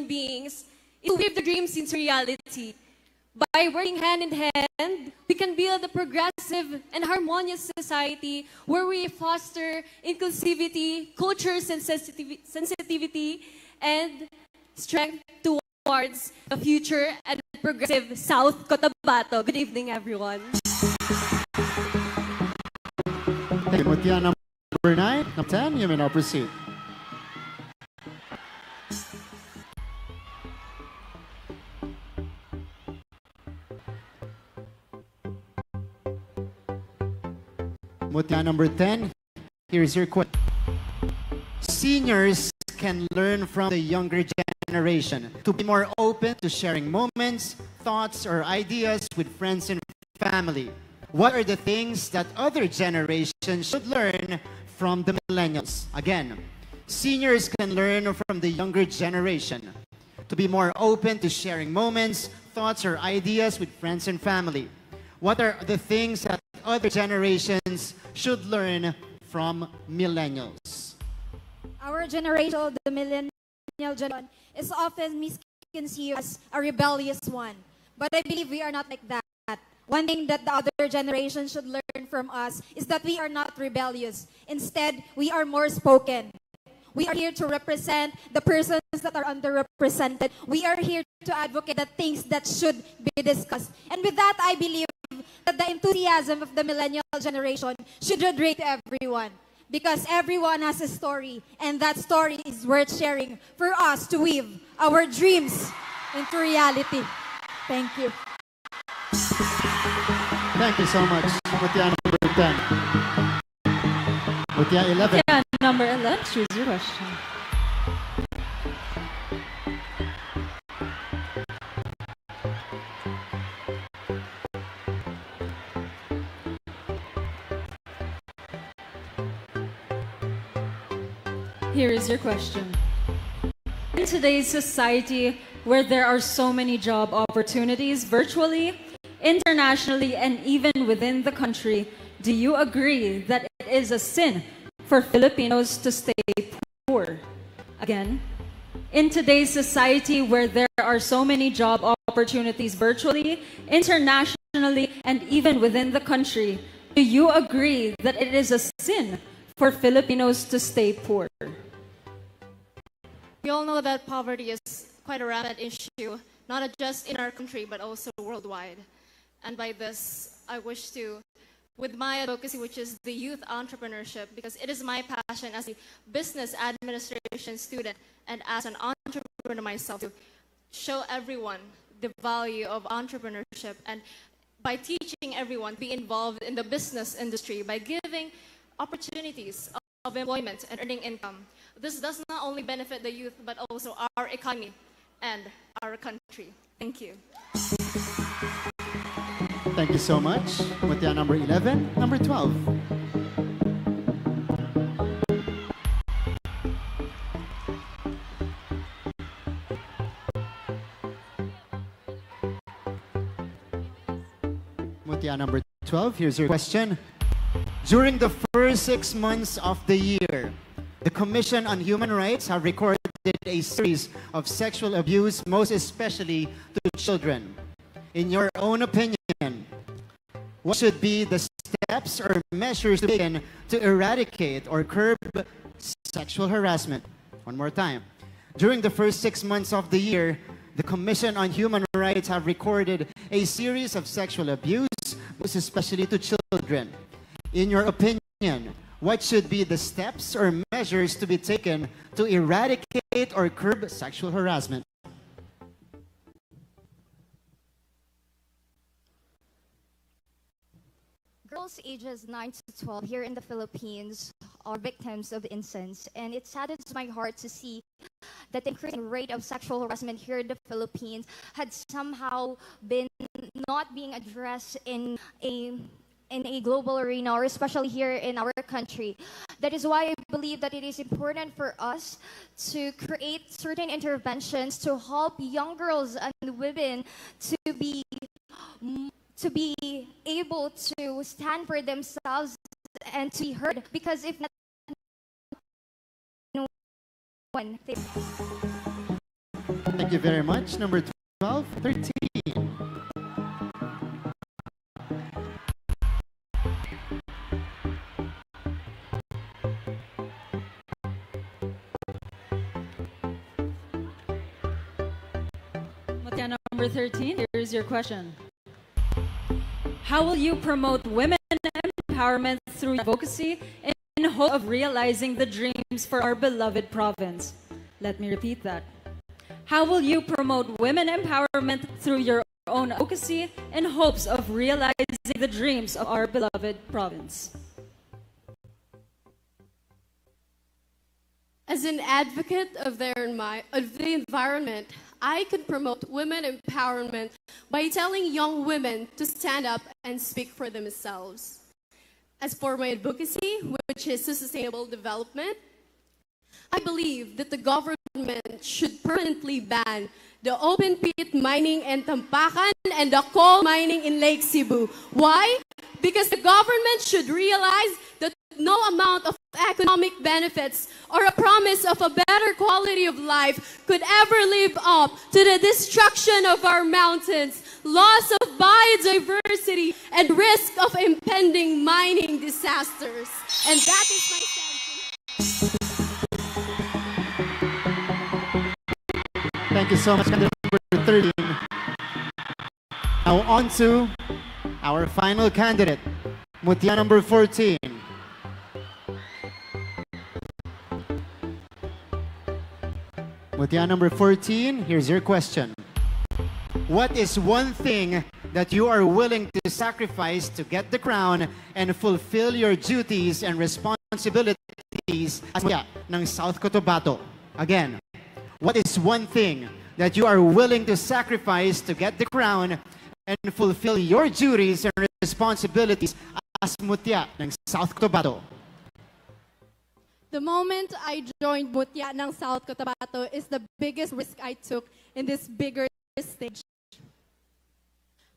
beings is to weave the dreams into reality. By working hand in hand, we can build a progressive and harmonious society where we foster inclusivity, culture sensitivity, and strength towards the future and progressive South Cotabato. Good evening, everyone. Thank you, Mutya. Number 9, number 10, you may now proceed. Mutya, number 10, here's your question. Seniors can learn from the younger generation to be more open to sharing moments, thoughts, or ideas with friends and family. What are the things that other generations should learn from the millennials? Again, seniors can learn from the younger generation to be more open to sharing moments, thoughts, or ideas with friends and family. What are the things that other generations should learn from millennials? Our generation, the millennial generation, is often misconceived as a rebellious one. But I believe we are not like that. One thing that the other generation should learn from us is that we are not rebellious. Instead, we are more spoken. We are here to represent the persons that are underrepresented. We are here to advocate the things that should be discussed. And with that, I believe that the enthusiasm of the millennial generation should radiate to everyone. Because everyone has a story, and that story is worth sharing for us to weave our dreams into reality. Thank you. Thank you so much, Mutya, number 10. Mutya, 11. Yeah, number 11, choose your question. Here is your question. In today's society, where there are so many job opportunities virtually, internationally, and even within the country, do you agree that it is a sin for Filipinos to stay poor? Again, in today's society, where there are so many job opportunities virtually, internationally, and even within the country, do you agree that it is a sin for Filipinos to stay poor? We all know that poverty is quite a rampant issue, not just in our country, but also worldwide. And by this, I wish to, with my advocacy, which is the youth entrepreneurship, because it is my passion as a business administration student and as an entrepreneur myself, to show everyone the value of entrepreneurship, and by teaching everyone to be involved in the business industry, by giving opportunities of employment and earning income. This does not only benefit the youth, but also our economy and our country. Thank you. Thank you so much. Mutya, number 11. Number 12. Mutya, number 12. Here's your question. During the first 6 months of the year, the Commission on Human Rights have recorded a series of sexual abuse, most especially to children. In your own opinion, what should be the steps or measures taken to eradicate or curb sexual harassment? One more time. During the first 6 months of the year, the Commission on Human Rights have recorded a series of sexual abuse, most especially to children. In your opinion, what should be the steps or measures to be taken to eradicate or curb sexual harassment? Girls ages 9 to 12 here in the Philippines are victims of incest, and it saddens my heart to see that the increasing rate of sexual harassment here in the Philippines had somehow been not being addressed in a global arena, or especially here in our country. That is why I believe that it is important for us to create certain interventions to help young girls and women to be able to stand for themselves and to be heard. Because if not, no one. Thank you very much. Number 12, 13. Mutya, number 13, here's your question. How will you promote women empowerment through advocacy in hope of realizing the dreams for our beloved province? Let me repeat that. How will you promote women empowerment through your own advocacy in hopes of realizing the dreams of our beloved province? As an advocate of the environment, I could promote women empowerment by telling young women to stand up and speak for themselves. As for my advocacy, which is sustainable development, I believe that the government should permanently ban the open pit mining in Tampakan and the coal mining in Lake Cebu. Why? Because the government should realize that no amount of economic benefits or a promise of a better quality of life could ever live up to the destruction of our mountains, loss of biodiversity, and risk of impending mining disasters. And that is my stance. Thank you so much, candidate number 13. Now on to our final candidate, Mutya number 14. Mutya number 14, here's your question. What is one thing that you are willing to sacrifice to get the crown and fulfill your duties and responsibilities as Mutya ng South Cotabato? Again, what is one thing that you are willing to sacrifice to get the crown and fulfill your duties and responsibilities as Mutya ng South Cotabato? The moment I joined Mutya ng South Cotabato is the biggest risk I took in this bigger stage.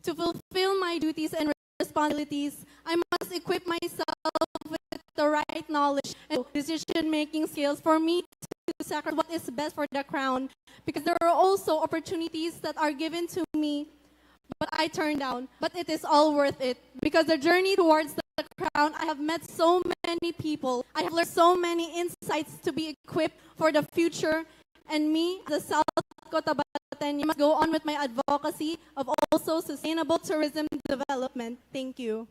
To fulfill my duties and responsibilities, I must equip myself with the right knowledge and decision-making skills for me to sacrifice what is best for the crown, because there are also opportunities that are given to me, but I turn down. But it is all worth it, because the journey towards the crown, I have met so many people. I have learned so many insights to be equipped for the future. And me, the South Cotabato, must go on with my advocacy of also sustainable tourism development. Thank you.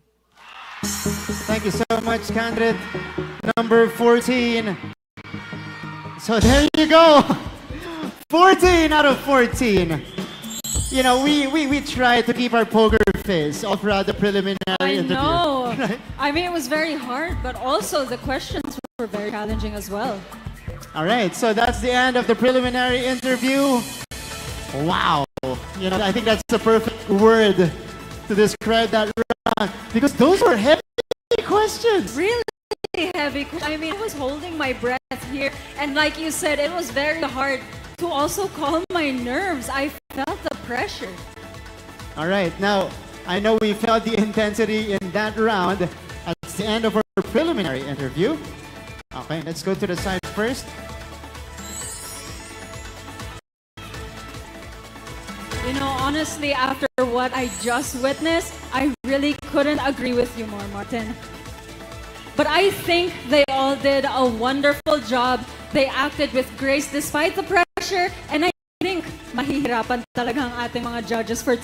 Thank you so much, candidate number 14. So there you go. 14 out of 14. You know, we try to keep our poker face all throughout the preliminary interview. I know. Right? I mean, it was very hard, but also the questions were very challenging as well. All right, so that's the end of the preliminary interview. Wow. You know, I think that's the perfect word to describe that round, because those were heavy questions. Really heavy. I mean, I was holding my breath here, and like you said, it was very hard to also calm my nerves. I felt the pressure. All right, now I know we felt the intensity in that round. That's the end of our preliminary interview. Okay, let's go to the side first. You know, honestly, after what I just witnessed, I really couldn't agree with you more, Martin. But I think they all did a wonderful job. They acted with grace despite the pressure, and I think mahihirapan talaga ang ating mga judges for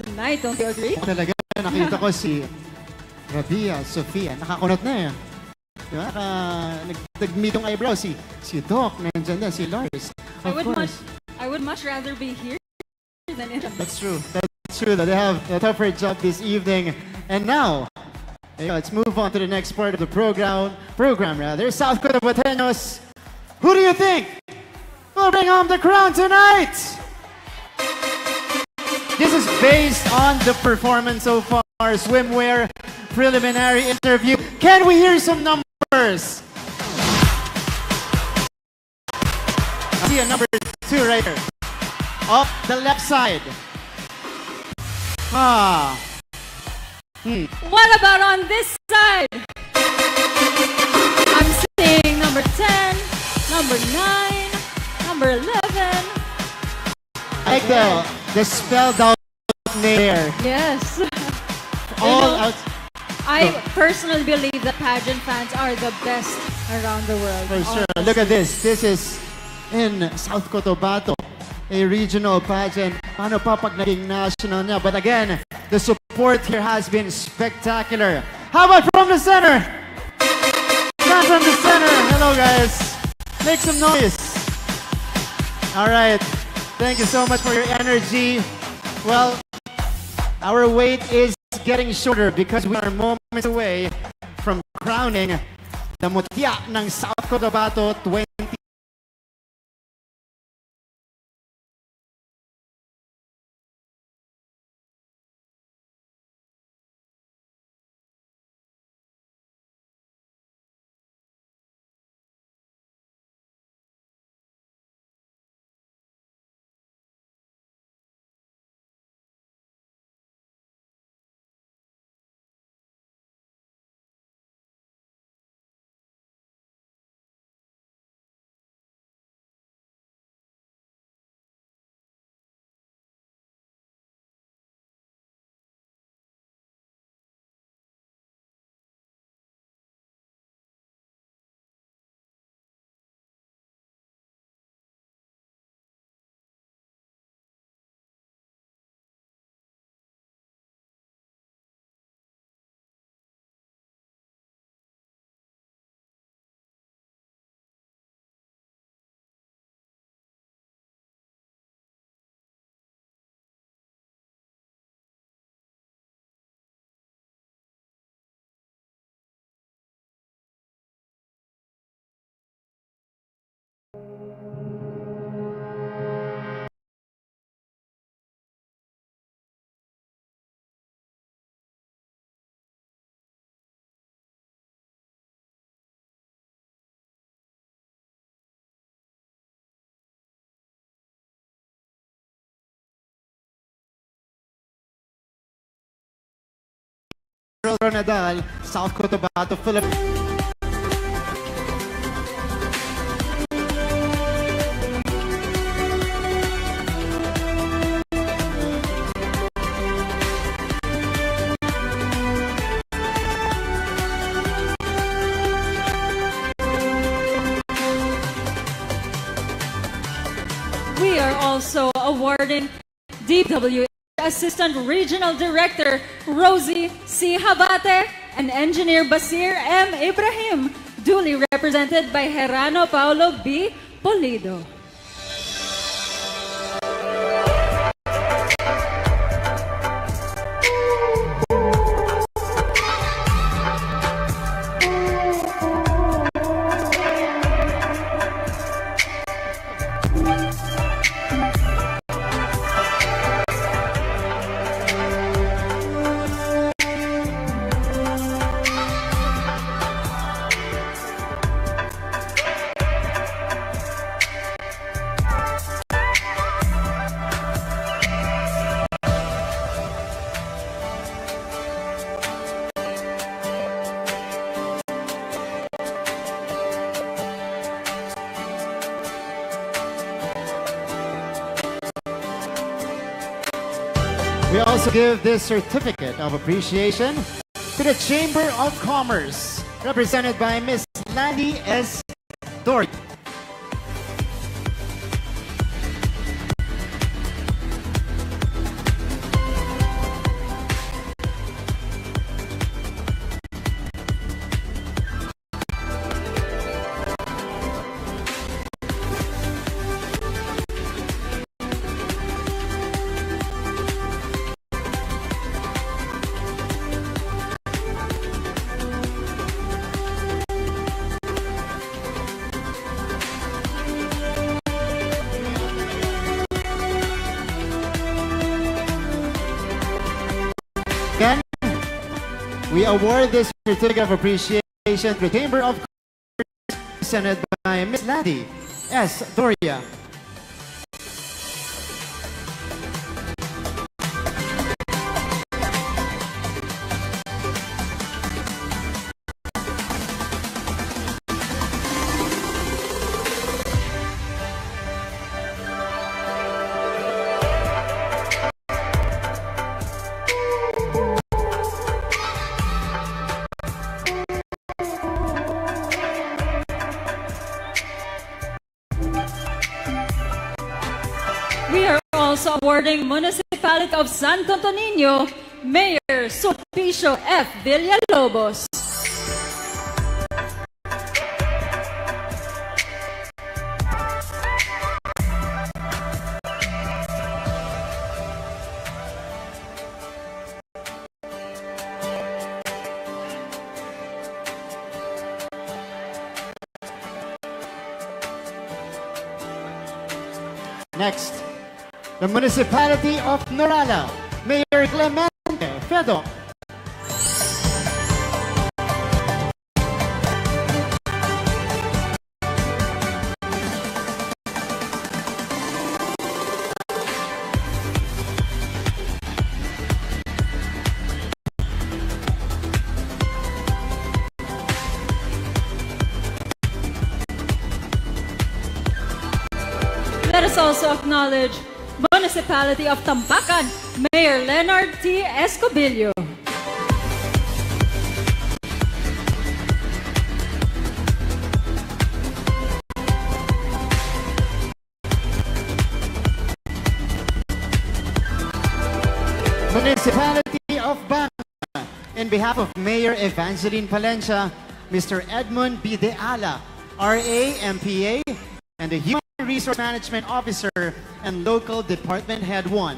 tonight. Don't you agree? Talaga, nakita ko si Rabia, Sofia, nakakunot na eh. Diba? Nag-meetong eyebrow si Doc, nandiyan na, si Loris. I would much rather be here than in. That's true. That's true. They have a tougher job this evening. And now, Okay, let's move on to the next part of the program. South Cotabateños. Who do you think will bring home the crown tonight? This is based on the performance so far. Swimwear preliminary interview. Can we hear some numbers? I see a number 2 right here. Up the left side. What about on this side? I'm seeing number 10, number 9, number 11. I like the spelled out name there. Yes. All out. I personally believe that pageant fans are the best around the world. For sure. Look at this. This is in South Cotabato, a regional pageant. Paano pa pag naging national niya? But again, the support here has been spectacular. How about from the center? Not from the center. Hello, guys. Make some noise. All right. Thank you so much for your energy. Well, our wait is getting shorter because we are moments away from crowning the Mutya ng South Cotabato 20. Nadal, South Cotabato, Philippines. We are also awarding DW Assistant Regional Director Rosie C. Habate and Engineer Basir M. Ibrahim, duly represented by Gerano Paulo B. Polido. We also give this certificate of appreciation to the Chamber of Commerce, represented by Ms. Landy S. Dory. award this certificate of appreciation to the Chamber of Commerce, presented by Ms. Ladi S. Doria. We are also awarding Municipality of Santo Niño Mayor Sulpicio F. Villalobos. Next, the Municipality of Norala, Mayor Clemente Fedo. Let us also acknowledge Municipality of Tampacan, Mayor Leonard T. Escobillo. Municipality of Banga, in behalf of Mayor Evangeline Palencia, Mr. Edmund B. De Ala, RA, MPA, and the Human Resource Management Officer and Local Department Head 1.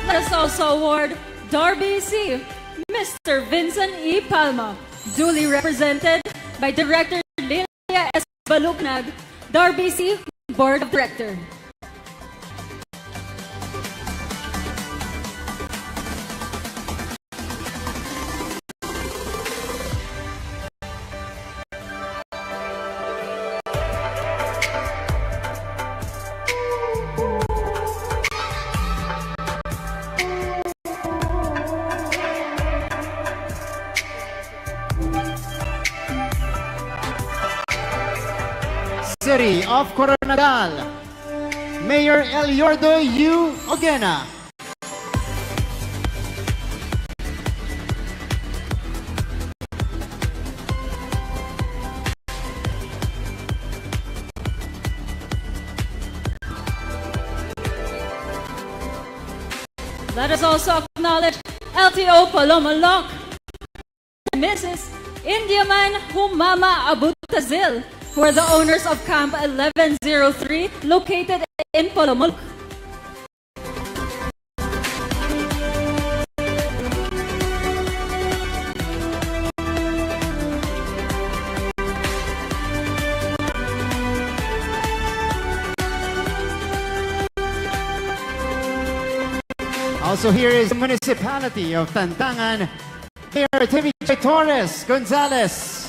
Let us also award Darby C. Mr. Vincent E. Palma, duly represented by Director Lilia S. Balugnag, Darby C. Board of Director. City of Coronadal, Mayor Eliordo U. Ogena. Let us also acknowledge LTO Palomalok, Mrs. Indiaman Humama Abutazil, who are the owners of Camp 1103, located in Palomalok. Also here is the Municipality of Tantangan, Mayor Timmy J. Torres Gonzalez.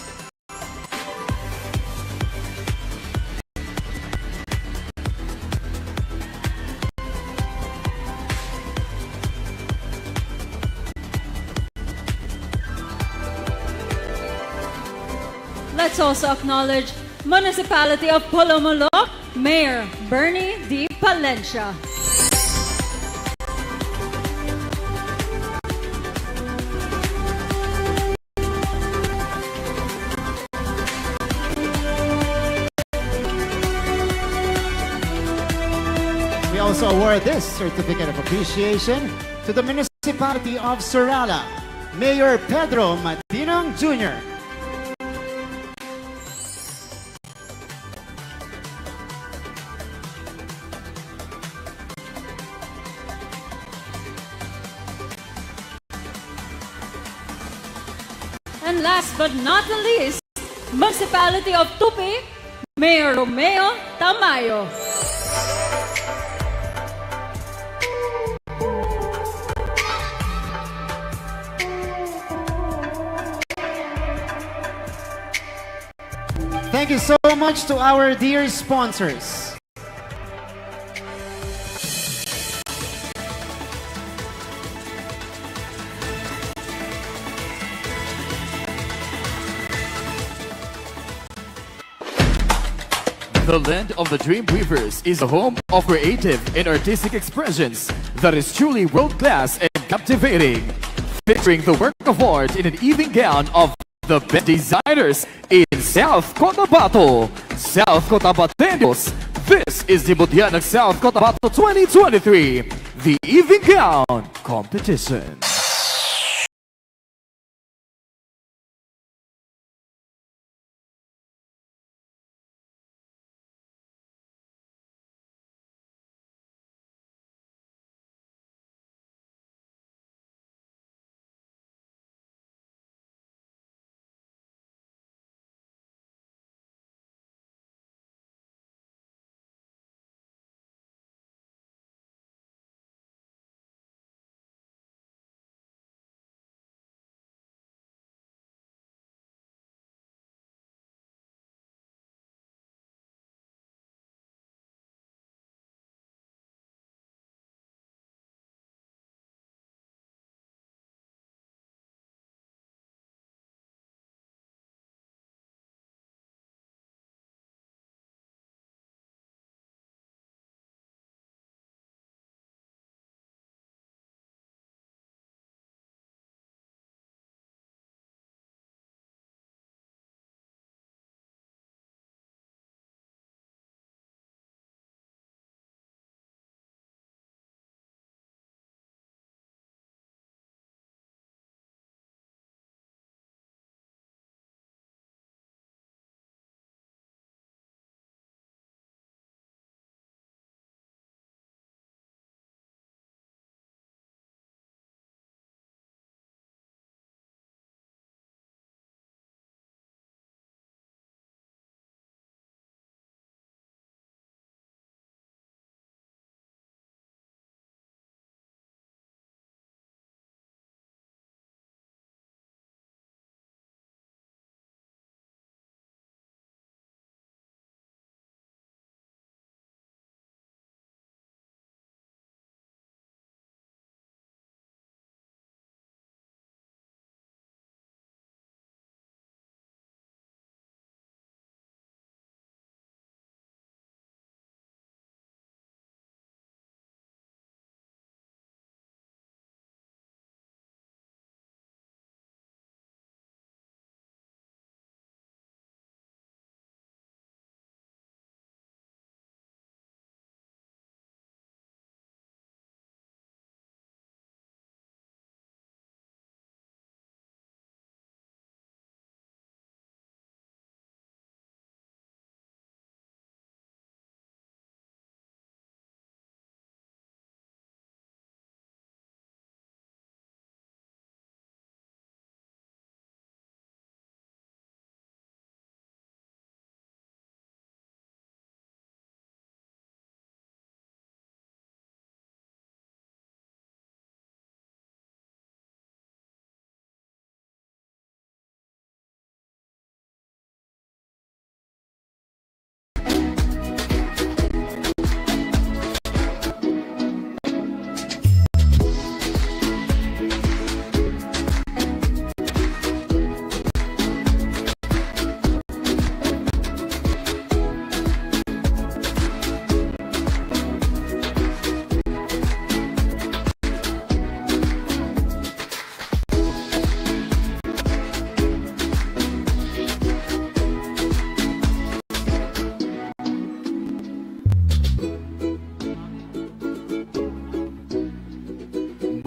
Let's also acknowledge Municipality of Palomalok, Mayor Bernie D. Palencia. We also award this certificate of appreciation to the Municipality of Surala, Mayor Pedro Matinong Jr. And last but not the least, Municipality of Tupi, Mayor Romeo Tamayo. Thank you so much to our dear sponsors. The land of the Dream Weavers is a home of creative and artistic expressions that is truly world-class and captivating, featuring the work of art in an evening gown of the best designers in South Cotabato. South Cotabateños, this is the Mutya ng South Cotabato 2023, the evening gown competition.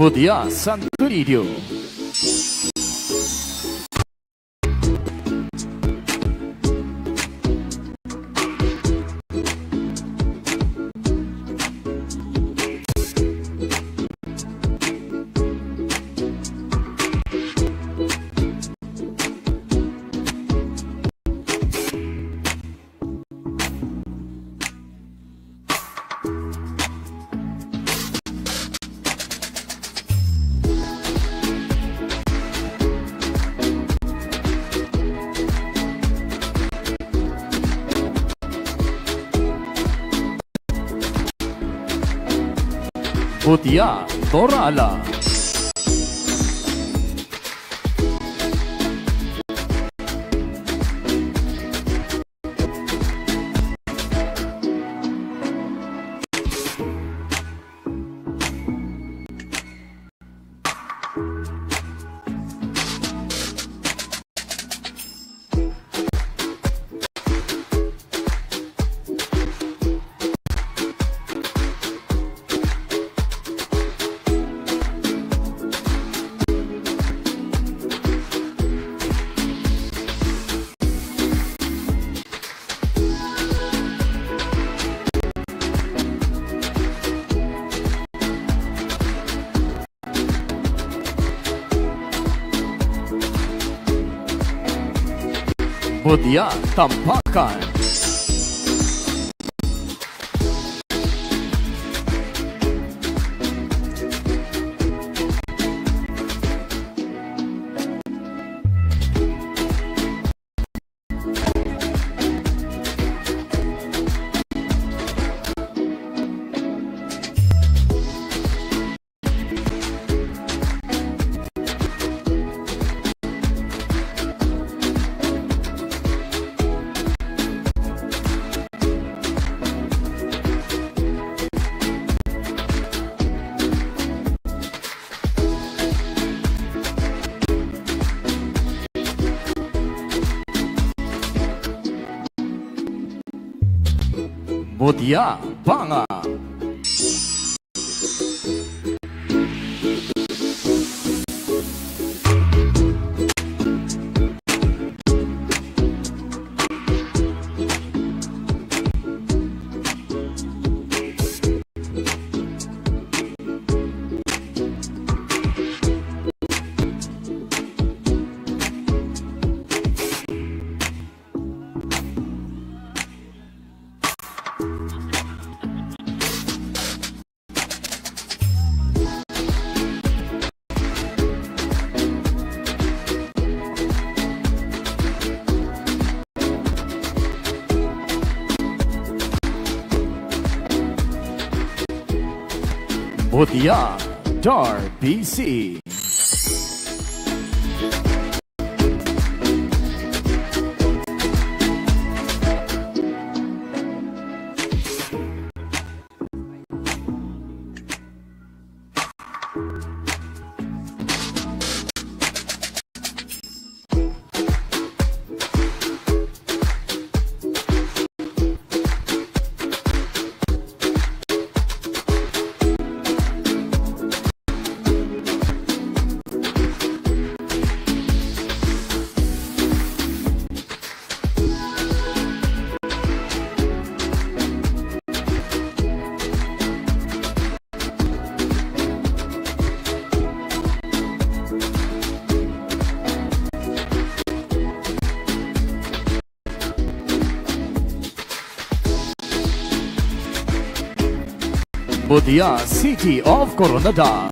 Mutya Santurín. Mutya, Dorala. Mutya, Tampakan. Mutya, Banga. Mutya, Dar BC. Mutya, City of Coronada.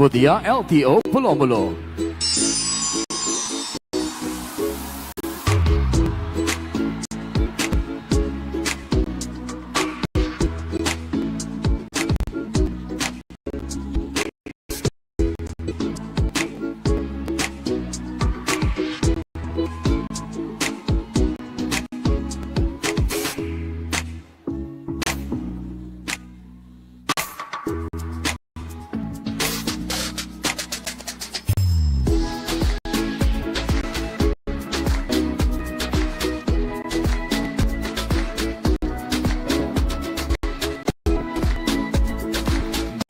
Mutya, LTO, Pulomolo.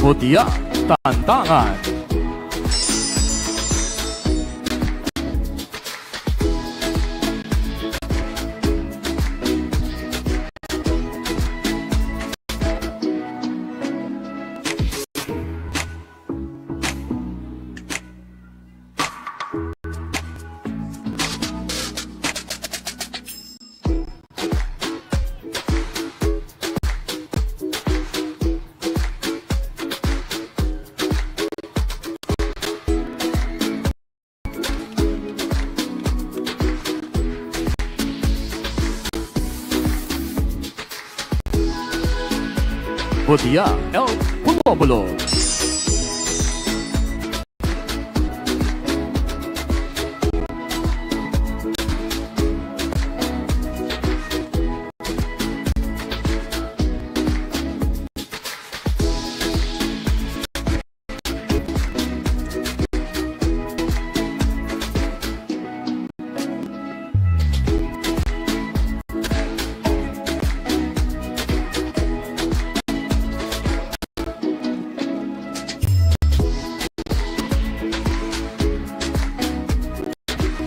Mutya, Tantangan. Mutya El Pulobulo.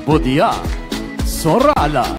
Mutya Sorala.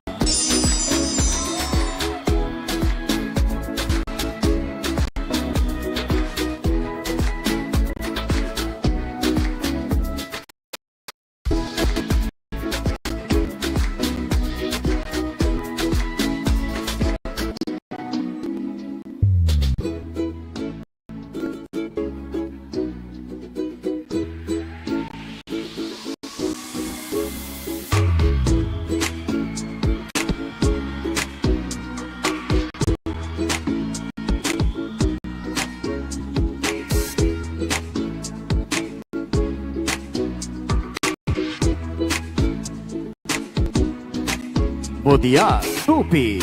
Mutya Tupi.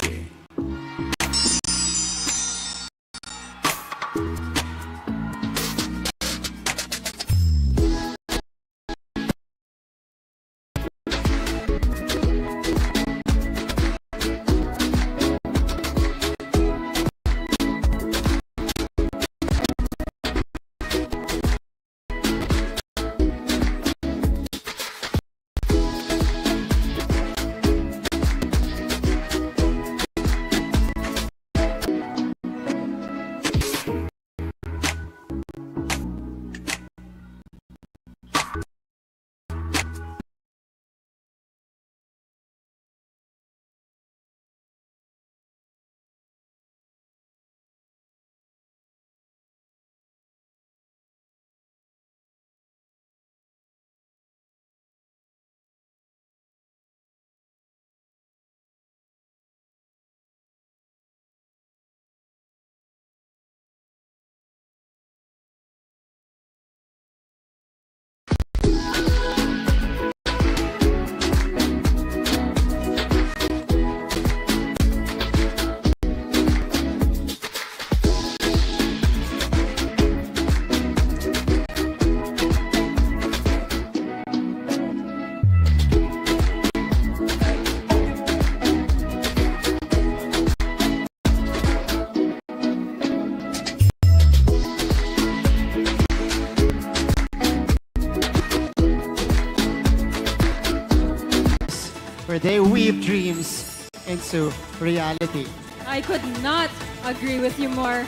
Where they weave dreams into reality. I could not agree with you more.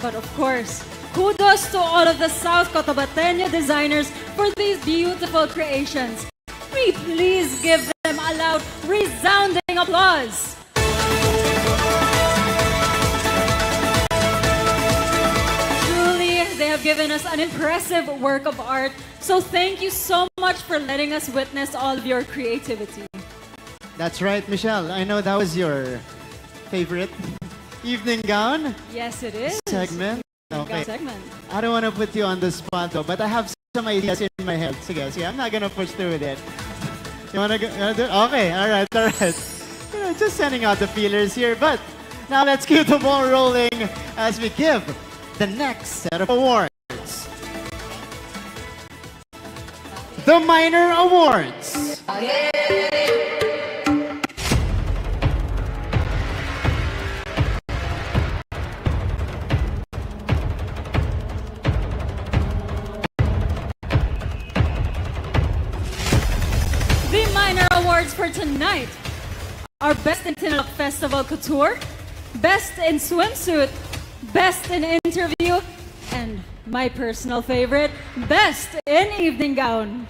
But of course, kudos to all of the South Cotabateño designers for these beautiful creations. We please give them a loud, resounding applause. Truly, they have given us an impressive work of art. So thank you so much for letting us witness all of your creativity. That's right, Michelle. I know that was your favorite evening gown Yes, it is. segment. Okay. Segment. I don't want to put you on the spot though, but I have some ideas in my head. Sige, I'm not gonna push through with it. You wanna do? Okay, all right. You know, just sending out the feelers here, but now let's keep the ball rolling as we give the next set of awards. The Minor Awards. The minor awards for tonight are Best in Tinalak Festival Couture, Best in Swimsuit, Best in Interview, and my personal favorite, Best in Evening Gown.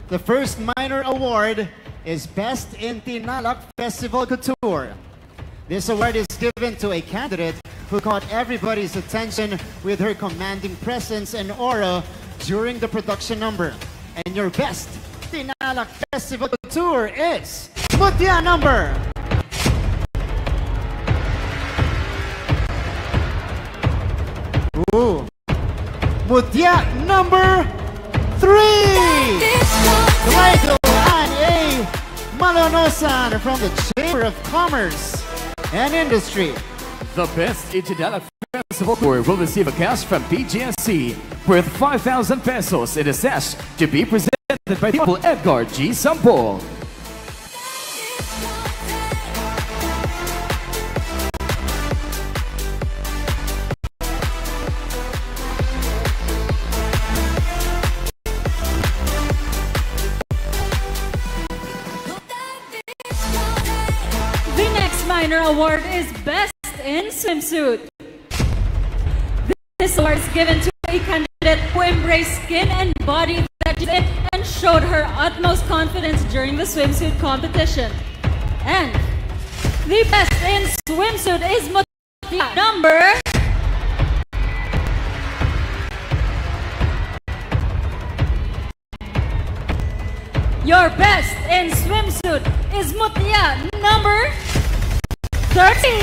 The first minor award is Best in Tinalak Festival Couture. This award is given to a candidate who caught everybody's attention with her commanding presence and aura during the production number. And your Best Tinalak Festival Couture is Mutya number. Mutya number 3. Tumayo and A. Malonosan from the Chamber of Commerce and Industry. The Best Ichidala Festival Tour will receive a cash from PGSC worth 5,000 pesos in a sash to be presented by the Honorable Edgar G. Sampol. The next minor award is Best in Swimsuit. This award is given to a candidate who embraced skin and body that she's in and showed her utmost confidence during the swimsuit competition. And the Best in Swimsuit is Mutya number... Your Best in Swimsuit is Mutya number 13,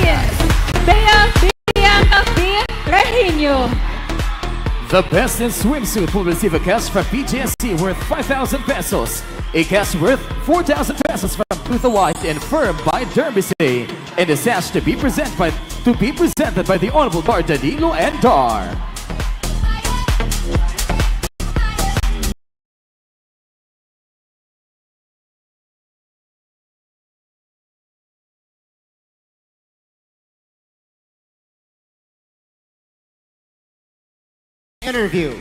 Bea Bianca B. Regino. The Best in Swimsuit will receive a cash from PGSC worth 5,000 pesos, a cash worth 4,000 pesos from Truth White and Firm by Dermissy, and a sash to be presented by the Honorable Dar Danilo and Dar. Interview.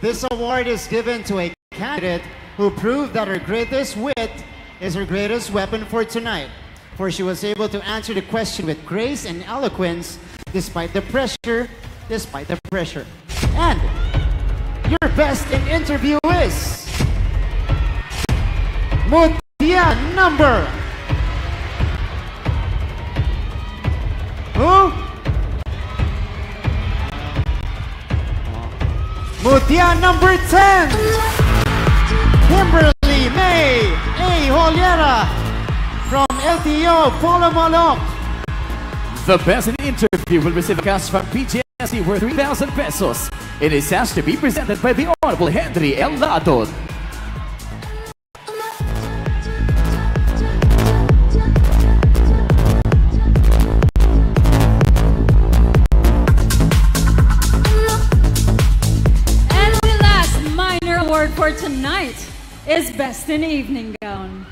This award is given to a candidate who proved that her greatest wit is her greatest weapon for tonight, for she was able to answer the question with grace and eloquence despite the pressure. And your best in interview is Mutya number... Who? Mutya number 10, Kimberly May A. Holiera from LTO Polomalok. The Best in Interview will receive a cash from PGSC worth 3,000 pesos. It is asked to be presented by the Honorable Henry L. Ladon. For tonight is Best in Evening Gown.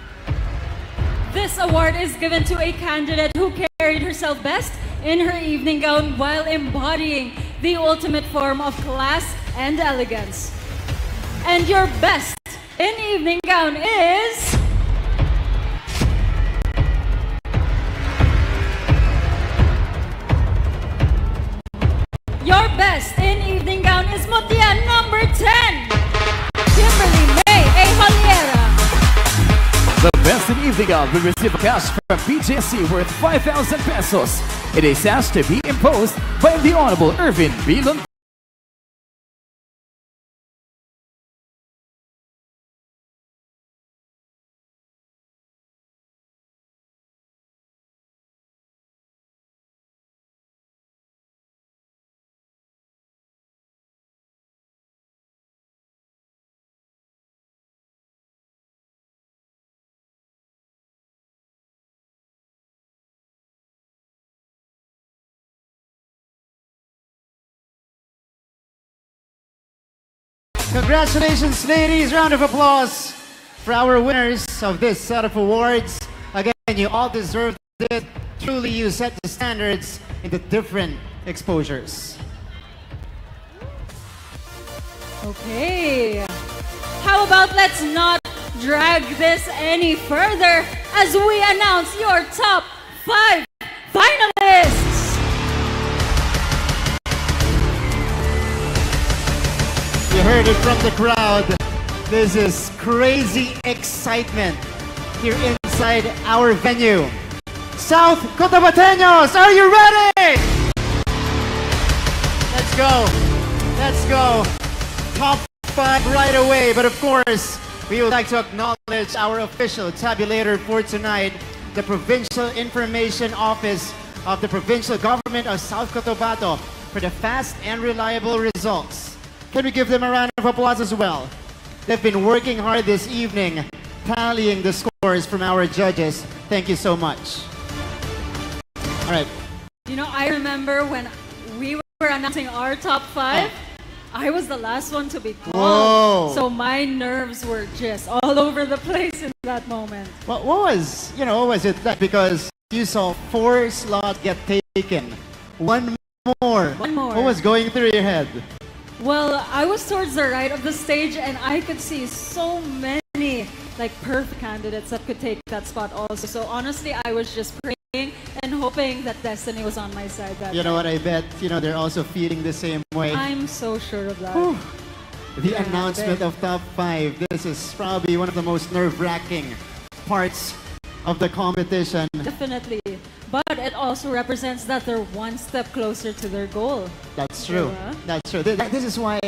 This award is given to a candidate who carried herself best in her evening gown while embodying the ultimate form of class and elegance. And your Best in Evening Gown is... Your Best in Evening Gown is Mutya number 10, Kimberly May A. Holiera. The Best in Evening Gown will receive a cash from PGSC worth 5,000 pesos. It is asked to be imposed by the Honorable Irvin B. Lund. Congratulations, ladies. Round of applause for our winners of this set of awards. Again, you all deserved it. Truly, you set the standards in the different exposures. Okay. How about let's not drag this any further as we announce your top 5 finalists. You heard it from the crowd. This is crazy excitement here inside our venue. South Cotabateños, are you ready? Let's go. Let's go. Top 5 right away. But of course, we would like to acknowledge our official tabulator for tonight, the Provincial Information Office of the Provincial Government of South Cotabato, for the fast and reliable results. Can we give them a round of applause as well? They've been working hard this evening, tallying the scores from our judges. Thank you so much. All right. You know, I remember when we were announcing our top 5, I was the last one to be called. Whoa. So my nerves were just all over the place in that moment. What was it like? Because you saw 4 slots get taken. One more. What was going through your head? Well, I was towards the right of the stage and I could see so many like perfect candidates that could take that spot also. So honestly, I was just praying and hoping that destiny was on my side. You know what, I bet, they're also feeling the same way. I'm so sure of that. Whew. The announcement of top 5. This is probably one of the most nerve-wracking parts of the competition. Definitely. But it also represents that they're one step closer to their goal. That's true. Diba? That's true. This is why,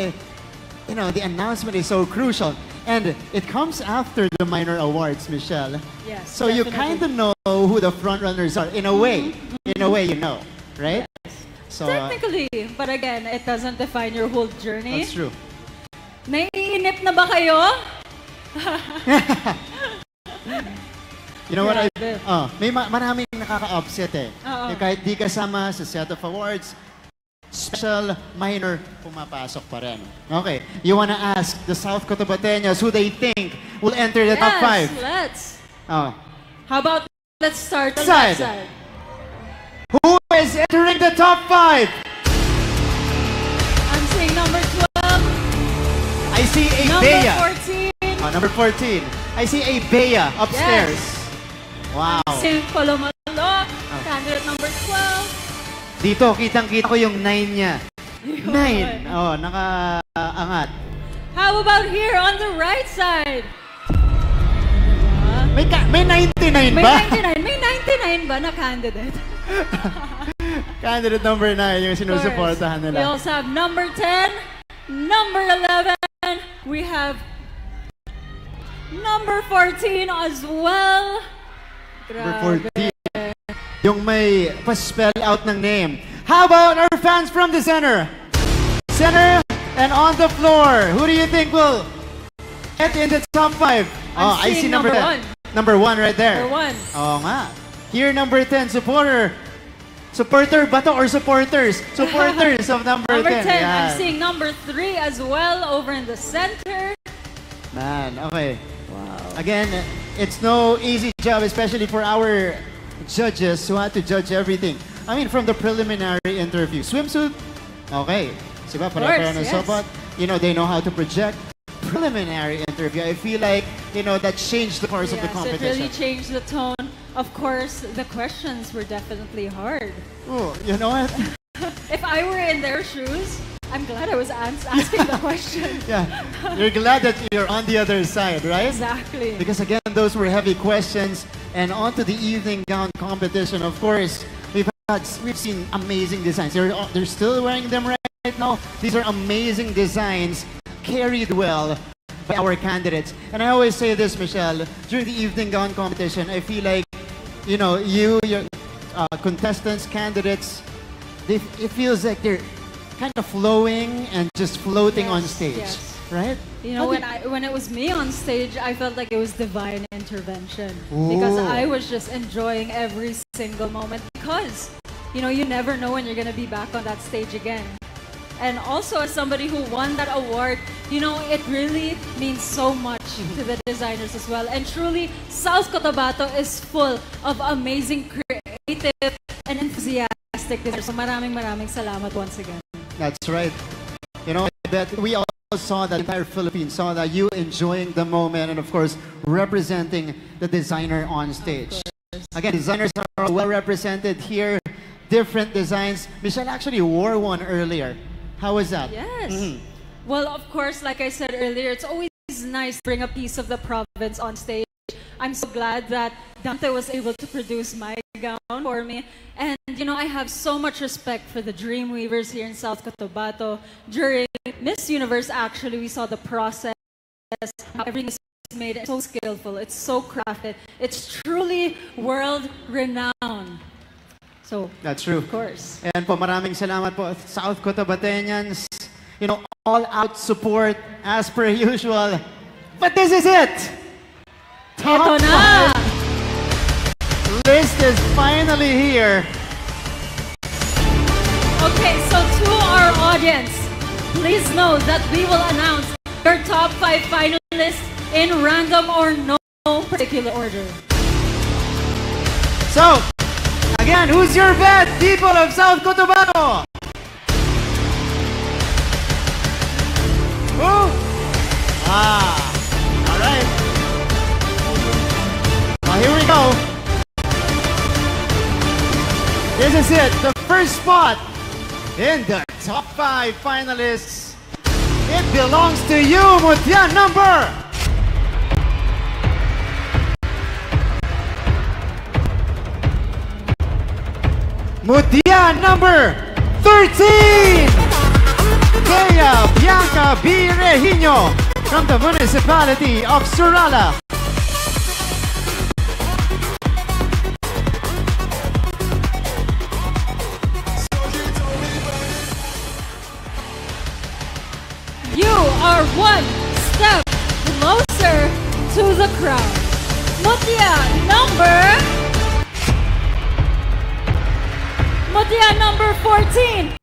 the announcement is so crucial. And it comes after the minor awards, Michelle. Yes, So you kind of know who the front runners are. In a way. In a way, you know. Right? Yes. So, Technically. But again, it doesn't define your whole journey. that's true. Naiinip na ba kayo? You know what? Grabe. May maraming nakaka-upset eh. Oo. Kahit di kasama sa set of awards, special, minor, pumapasok pa rin. Okay. You wanna ask the South Cotabateños who they think will enter the top 5? Let's. Oh. How about let's start on Side. that side. Who is entering the top 5? I'm seeing number 12, I see a number Bea. 14, Number 14. I see a Bea upstairs. Yes. Wow. seeing Palomalo, candidate number 12. Dito, kitang-kita ko yung 9 niya. 9. Oh, nakaangat. How about here on the right side? May 99 May ba? 99. May 99 ba na candidate? Candidate number 9 yung Of course. sinusuportahan We nila. also have number 10, number 11, we have number 14 as well. Number Grabe. 14. Yung may pa-spell out ng name. How about our fans from the center? Center and on the floor. Who do you think will get in the top 5? I'm I see seeing number number 10. Number 1 right there. Number 1. Oo nga. Here, number 10, supporter. Supporter ba to or supporters? Supporters of number 10. Number 10, Yan. I'm seeing number 3 as well over in the center. Man, okay. Wow. Again, it's no easy job, especially for our judges who had to judge everything. I mean, from the preliminary interview. Swimsuit, okay. Diba, para yes. sobat. They know how to project. Preliminary interview, I feel like, that changed the course of the Yes, it competition. really changed the tone. Of course, the questions were definitely hard. Oh, you know what? If I were in their shoes, I'm glad I was asking the question. Yeah, you're glad that you're on the other side, right? Exactly. Because again, those were heavy questions. And on to the evening gown competition. Of course, we've seen amazing designs. They're still wearing them right now. These are amazing designs, carried well by our candidates. And I always say this, Michelle, during the evening gown competition, I feel like, your contestants, candidates, it feels like they're kind of flowing and just floating on stage, yes. right? When it was me on stage, I felt like it was divine intervention because I was just enjoying every single moment because, you never know when you're going to be back on that stage again. And also, as somebody who won that award, it really means so much to the designers as well. And truly, South Cotabato is full of amazing, creative, and enthusiastic designers. So maraming salamat once again. That's right. I bet we all saw that, the entire Philippines saw that, you enjoying the moment and, of course, representing the designer on stage. Again, designers are well represented here. Different designs. Michelle actually wore one earlier. How was that? Yes. Well, of course, like I said earlier, it's always nice to bring a piece of the province on stage. I'm so glad that Dante was able to produce my gown for me. And, I have so much respect for the Dreamweavers here in South Cotabato. During Miss Universe, actually, we saw the process, how everything is made. It's so skillful. It's so crafted. It's truly world-renowned. So, That's true. of course. And po, maraming salamat po, South Cotabateñans. all out support as per usual. But this is it. Ito na! List is finally here. Okay, so to our audience, please know that we will announce your top 5 finalists in random or no particular order. So, again, who's your bet, people of South Cotabato? Who? All right. Well, here we go. This is it, the first spot in the top 5 finalists. It belongs to you, Mutya number. Mutya number 13! Kaya Bianca B. Regino from the municipality of Surala. You are one step closer to the crown. Mutya number 14.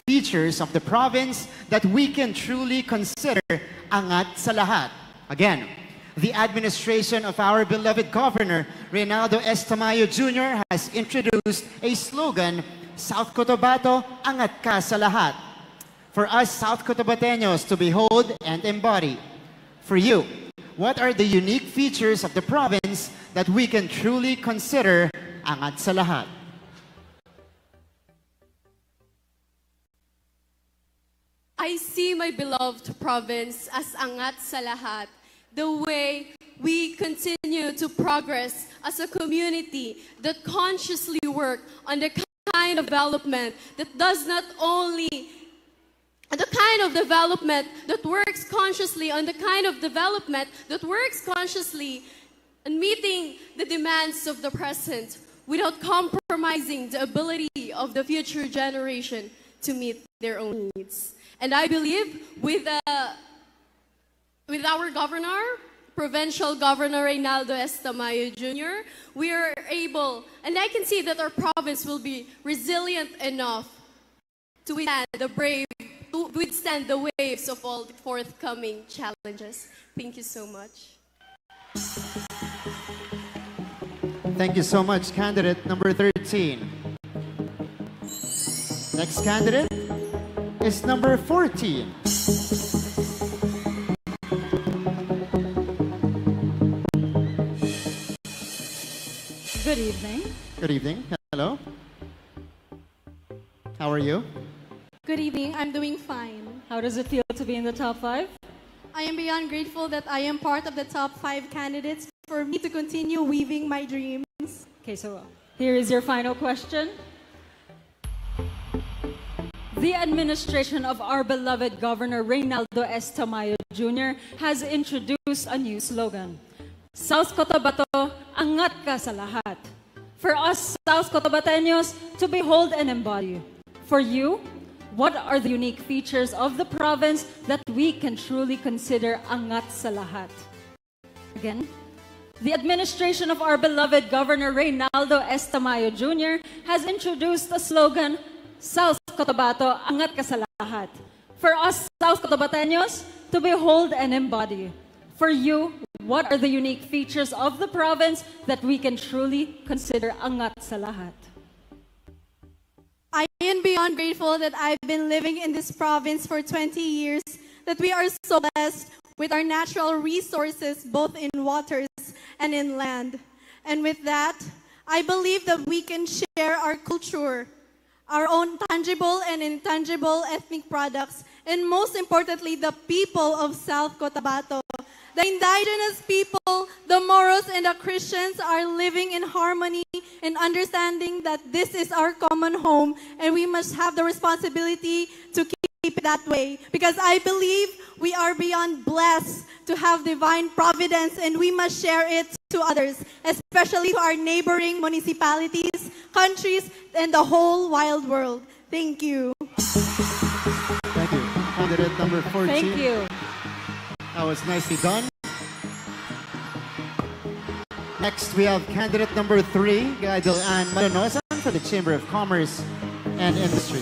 features of the province that we can truly consider angat sa lahat? Again, the administration of our beloved Governor, Reynaldo S. Tamayo Jr. has introduced a slogan, South Cotabato, angat ka sa lahat. For us South Cotabateños to behold and embody. For you, what are the unique features of the province that we can truly consider angat sa lahat? I see my beloved province as angat sa lahat. The way we continue to progress as a community that consciously work on the kind of development that does not only the kind of development that works consciously on the kind of development that works consciously and meeting the demands of the present without compromising the ability of the future generation to meet their own needs. And I believe with our governor, Provincial Governor Reynaldo S. Tamayo Jr., we are able, and I can see that our province will be resilient enough to withstand the waves of all the forthcoming challenges. Thank you so much. Thank you so much, candidate number 13. Next candidate is number 14. Good evening. Good evening. Hello. How are you? Good evening. I'm doing fine. How does it feel to be in the top 5? I am beyond grateful that I am part of the top 5 candidates for me to continue weaving my dreams. Okay, so here is your final question. The administration of our beloved Governor Reynaldo S. Tamayo Jr. has introduced a new slogan. South Cotabato, angat ka sa lahat. For us South Cotabateños to behold and embody. For you, what are the unique features of the province that we can truly consider angat sa lahat? Again, the administration of our beloved Governor Reynaldo S. Tamayo Jr. has introduced a slogan, South Cotabato, angat ka sa lahat. For us South Cotabateños to behold and embody. For you, what are the unique features of the province that we can truly consider angat sa lahat? I am beyond grateful that I've been living in this province for 20 years, that we are so blessed with our natural resources, both in waters and in land. And with that, I believe that we can share our culture, our own tangible and intangible ethnic products, and most importantly, the people of South Cotabato. The indigenous people, the Moros and the Christians are living in harmony and understanding that this is our common home and we must have the responsibility to keep it that way. Because I believe we are beyond blessed to have divine providence and we must share it to others, especially to our neighboring municipalities, countries, and the whole wild world. Thank you. Thank you. Candidate number 14. Thank you. That was nicely done. Next, we have candidate number 3, Gaidel Ann Malonosan for the Chamber of Commerce and Industry.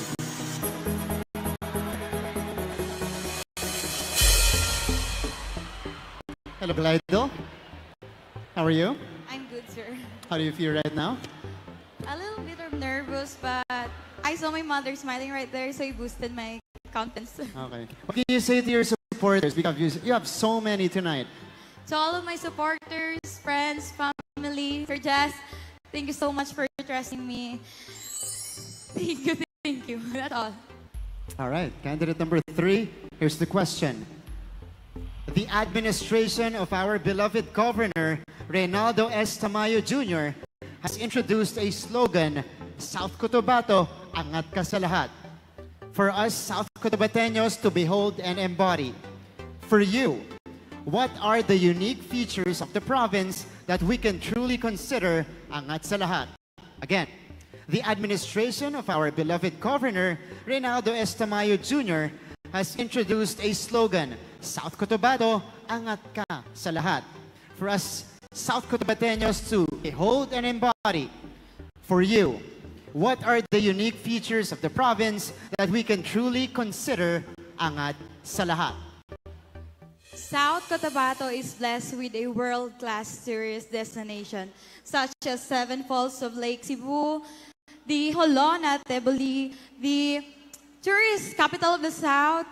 Hello, Gaidel. How are you? I'm good, sir. How do you feel right now? A little bit of nervous, but I saw my mother smiling right there, so it boosted my confidence. Okay. What can you say to your supporters? Because you have so many tonight. To all of my supporters, friends, family, for Jazz, thank you so much for trusting me. Thank you. That's all. All right, candidate number 3, here's the question. The administration of our beloved Governor, Reynaldo S. Tamayo Jr., has introduced a slogan, South Cotabato, angat ka sa lahat. For us South Cotabateños to behold and embody. For you, what are the unique features of the province that we can truly consider angat sa lahat? Again, the administration of our beloved Governor, Reynaldo S. Tamayo Jr., has introduced a slogan, South Cotabato, angat ka sa lahat. For us South Cotabateños to behold and embody. For you, what are the unique features of the province that we can truly consider angat sa lahat? South Cotabato is blessed with a world-class tourist destination, such as Seven Falls of Lake Cebu, the Holon at Eboli, the tourist capital of the South,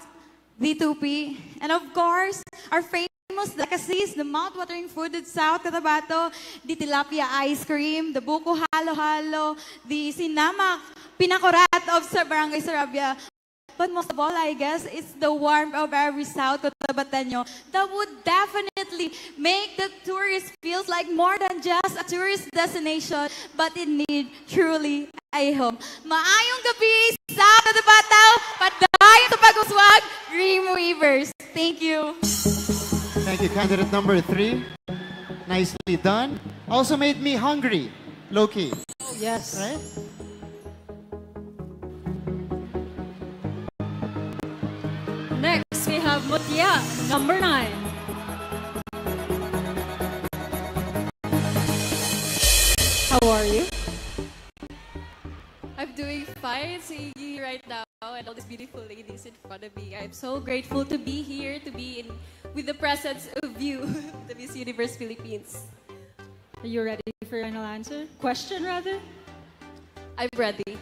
the Tupi, and of course, our famous delicacies, the mouth-watering food of South Cotabato, the tilapia ice cream, the buko halo-halo, the sinamak pinakurat of Barangay Sarabia. But most of all, I guess, it's the warmth of every South Cotabateño that would definitely make the tourist feels like more than just a tourist destination, but indeed, truly, a home. Maayong gabi, South Cotabato, padayon sa pag-uswag, Dream Weavers. Thank you. Thank you, candidate number 3. Nicely done. Also made me hungry, low-key. Oh, yes. Right? Next, we have Mutya, number 9. How are you? I'm doing fine, seeing you right now and all these beautiful ladies in front of me. I'm so grateful to be here, to be with the presence of you, the Miss Universe Philippines. Are you ready for your final answer? Question, rather? I'm ready.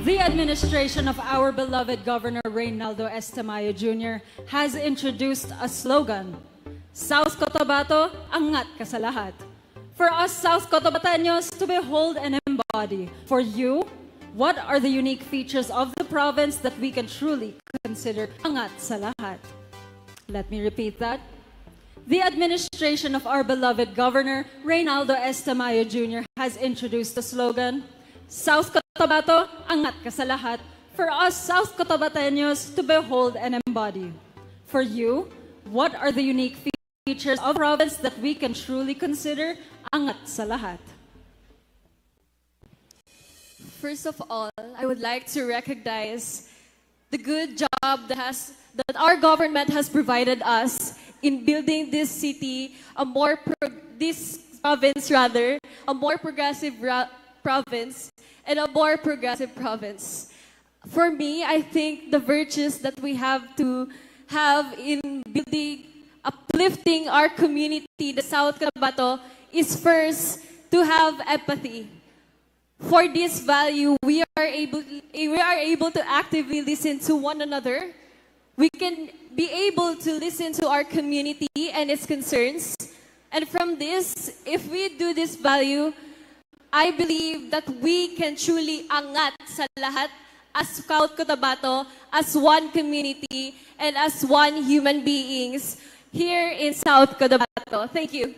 The administration of our beloved Governor Reynaldo Estamayo Jr. has introduced a slogan, South Cotabato, angat ka sa lahat. For us South Cotabateños to behold and embody. For you, what are the unique features of the province that we can truly consider angat sa lahat? Let me repeat that. The administration of our beloved Governor Reynaldo Estamayo Jr. has introduced the slogan, South Cotabato, angat ka sa lahat. For us South Cotabateños to behold and embody. For you, what are the unique features of the province that we can truly consider angat sa lahat? First of all, I would like to recognize the good job that our government has provided us in building this city, this province rather, a more progressive province and a more progressive province. For me, I think the virtues that we have to have in building, uplifting our community, the South Cotabato, is first to have empathy. For this value, we are able to actively listen to one another. We can be able to listen to our community and its concerns. And from this, if we do this value, I believe that we can truly angat sa lahat as South Cotabato, as one community, and as one human beings here in South Cotabato. Thank you.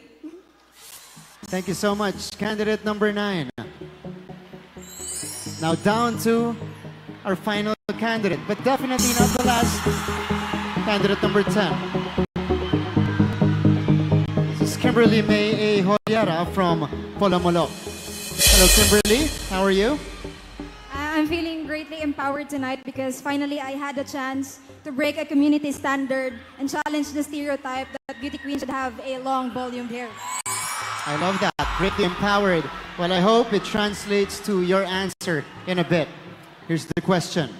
Thank you so much, candidate number 9. Now down to our final candidate, but definitely not the last, candidate number 10. This is Kimberly May A. Hoyara from Polomolok. Hello, Kimberly. How are you? I'm feeling greatly empowered tonight because finally I had a chance to break a community standard and challenge the stereotype that beauty queen should have a long volumed hair. I love that. Greatly empowered. Well, I hope it translates to your answer in a bit. Here's the question.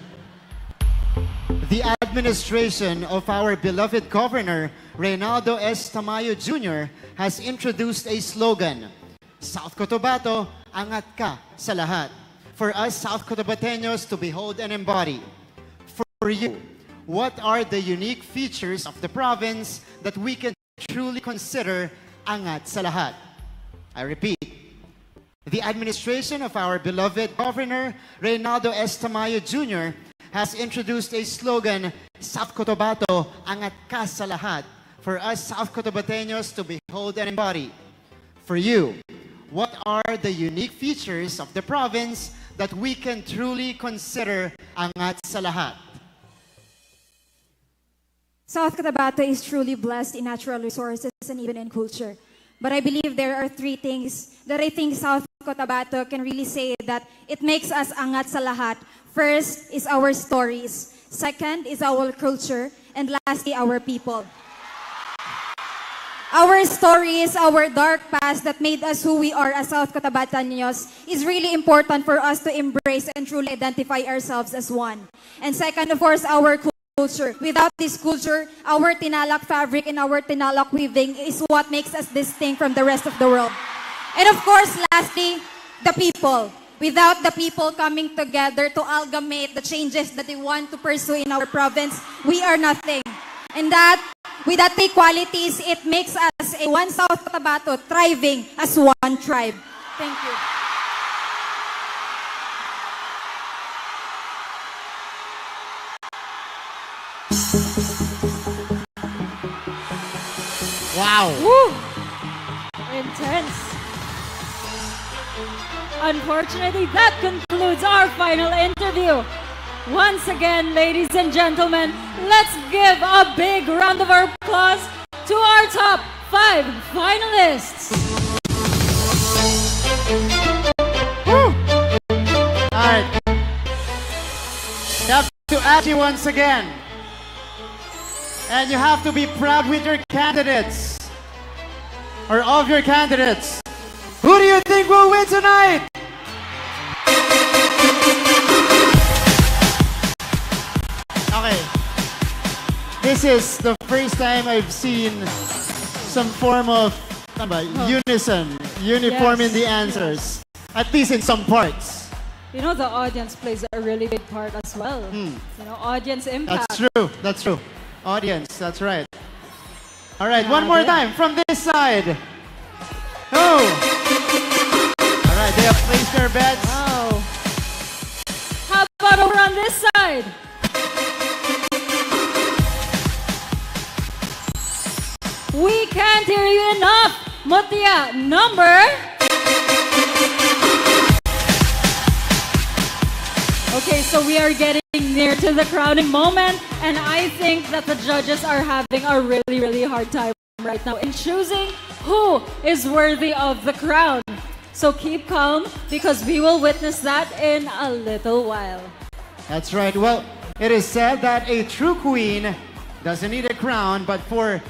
The administration of our beloved Governor, Reynaldo S. Tamayo Jr. has introduced a slogan, South Cotabato, angat ka sa lahat. For us South Cotabateños to behold and embody. For you, what are the unique features of the province that we can truly consider angat sa lahat? I repeat, the administration of our beloved Governor Reynaldo S. Tamayo Jr. has introduced a slogan, South Cotabato, angat ka sa lahat. For us South Cotabateños to behold and embody. For you, what are the unique features of the province that we can truly consider angat sa lahat? South Cotabato is truly blessed in natural resources and even in culture. But I believe there are 3 things that I think South Cotabato can really say that it makes us angat sa lahat. First is our stories. Second is our culture. And lastly, our people. Our stories, our dark past that made us who we are as South Cotabatanos is really important for us to embrace and truly identify ourselves as one. And second, of course, our culture. Without this culture, our tinalak fabric and our tinalak weaving is what makes us distinct from the rest of the world. And of course, lastly, the people. Without the people coming together to amalgamate the changes that they want to pursue in our province, we are nothing. And that, with that three qualities, it makes us a one South Cotabato thriving as one tribe. Thank you. Wow. Woo! Intense. Unfortunately, that concludes our final interview. Once again, ladies and gentlemen, let's give a big round of applause to our top 5 finalists. Woo. All right. You have to ask you once again. And you have to be proud with your candidates. Or of your candidates. Who do you think will win tonight? Okay. This is the first time I've seen some form of unison, uniform in the answers. At least in some parts. You know, the audience plays a really big part as well. You know, audience impact. That's true. That's true. Audience, that's right. All right, one more time from this side. Oh! All right, they have placed their bets. Wow. How about over on this side? We can't hear you enough. Mutya, number? Okay, so we are getting near to the crowning moment, and I think that the judges are having a really, really hard time right now in choosing who is worthy of the crown. So keep calm, because we will witness that in a little while. That's right. Well, it is said that a true queen doesn't need a crown, but for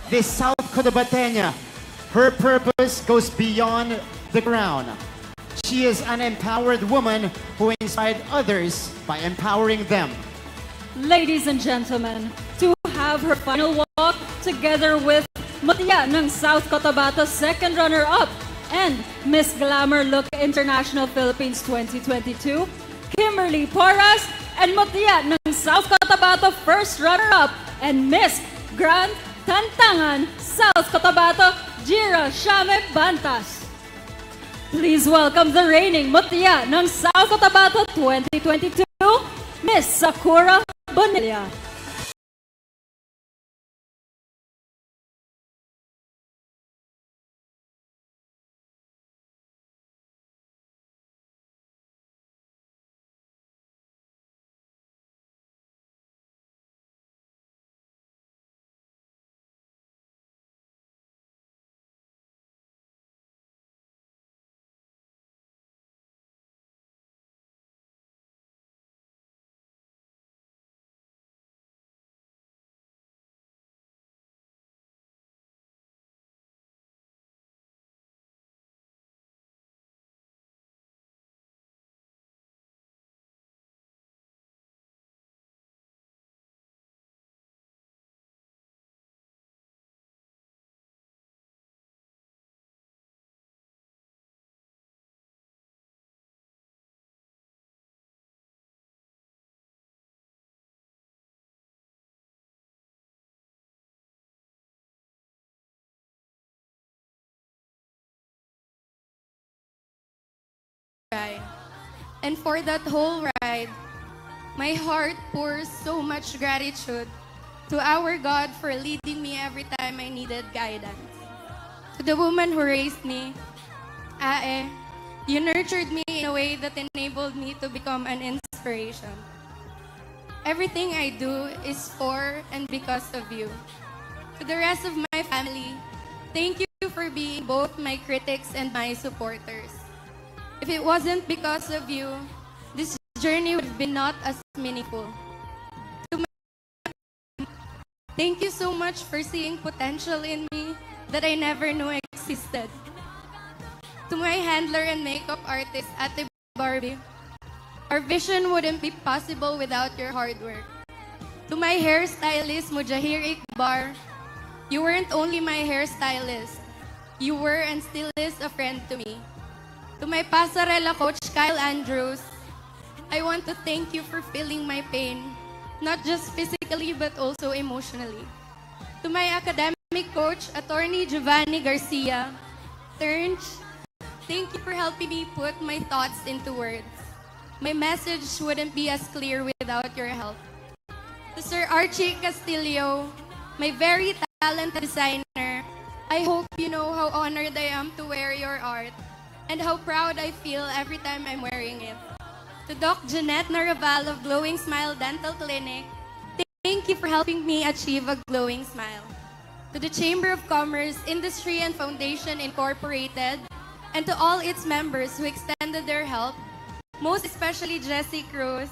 this South Cotabatena, her purpose goes beyond the crown. She is an empowered woman who inspired others by empowering them. Ladies and gentlemen, to have her final walk together with Mutya ng South Cotabato second runner-up and Miss Glamour Look International Philippines 2022, Kimberly Porras, and Mutya ng South Cotabato first runner-up and Miss Grand Tantangan South Cotabato Jira Shame Bantas. Please welcome the reigning Mutya ng South Cotabato 2022, Miss Sakura Bonilla. And for that whole ride, my heart pours so much gratitude to our God for leading me every time I needed guidance. To the woman who raised me, Ae, you nurtured me in a way that enabled me to become an inspiration. Everything I do is for and because of you. To the rest of my family, thank you for being both my critics and my supporters. If it wasn't because of you, this journey would be not as meaningful. To my thank you so much for seeing potential in me that I never knew existed. To my handler and makeup artist, Ate Barbie, our vision wouldn't be possible without your hard work. To my hairstylist, Mujahir Iqbar, you weren't only my hairstylist, you were and still is a friend to me. To my pasarela coach, Kyle Andrews, I want to thank you for feeling my pain, not just physically but also emotionally. To my academic coach, Attorney Giovanni Garcia, Turnch, thank you for helping me put my thoughts into words. My message wouldn't be as clear without your help. To Sir Archie Castillo, my very talented designer, I hope you know how honored I am to wear your art and how proud I feel every time I'm wearing it. To Doc Jeanette Naraval of Glowing Smile Dental Clinic, thank you for helping me achieve a glowing smile. To the Chamber of Commerce, Industry and Foundation Incorporated, and to all its members who extended their help, most especially Jessie Cruz.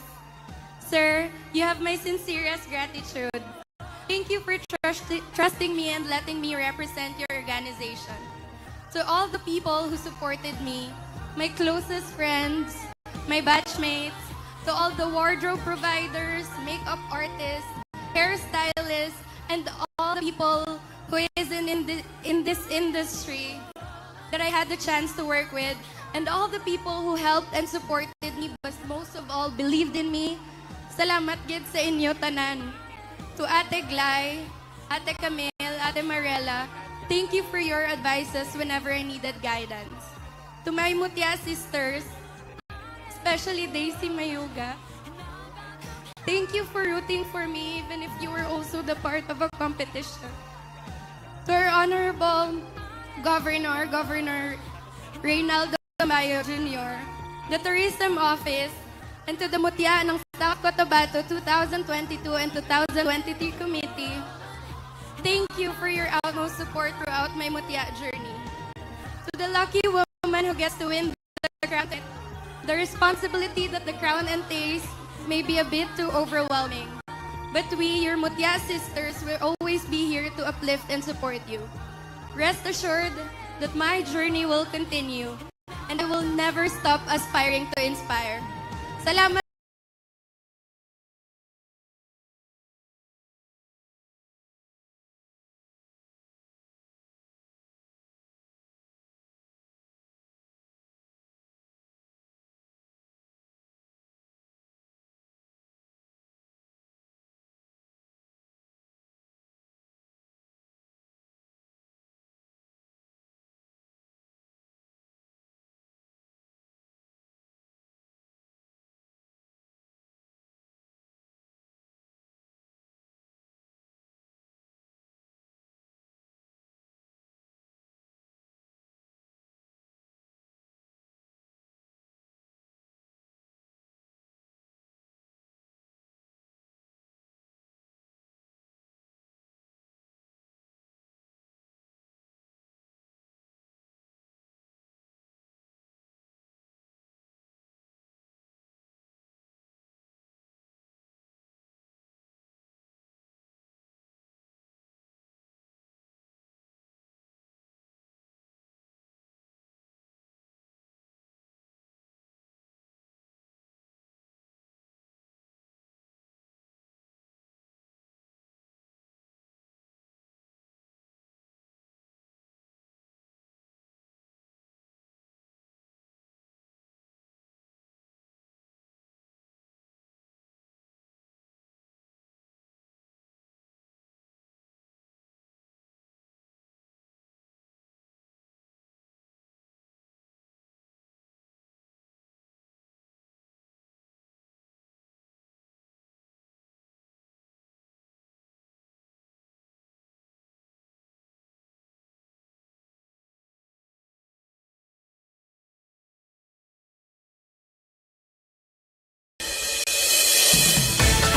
Sir, you have my sincerest gratitude. Thank you for trusting me and letting me represent your organization. To all the people who supported me, my closest friends, my batchmates, to all the wardrobe providers, makeup artists, hairstylists, and all the people who is in this industry that I had the chance to work with, and all the people who helped and supported me, but most of all, believed in me. Salamat gid sa inyo tanan. To Ate Glay, Ate Camille, Ate Marella, thank you for your advices whenever I needed guidance. To my Mutya sisters, especially Daisy Mayuga, thank you for rooting for me even if you were also the part of a competition. To our Honorable Governor Reynaldo Mayo Jr., the Tourism Office, and to the Mutya ng South Cotabato 2022 and 2023 Committee, thank you for your utmost support throughout my Mutya journey. To the lucky woman who gets to win the crown, the responsibility that the crown entails may be a bit too overwhelming. But we, your Mutya sisters, will always be here to uplift and support you. Rest assured that my journey will continue and I will never stop aspiring to inspire. Salamat.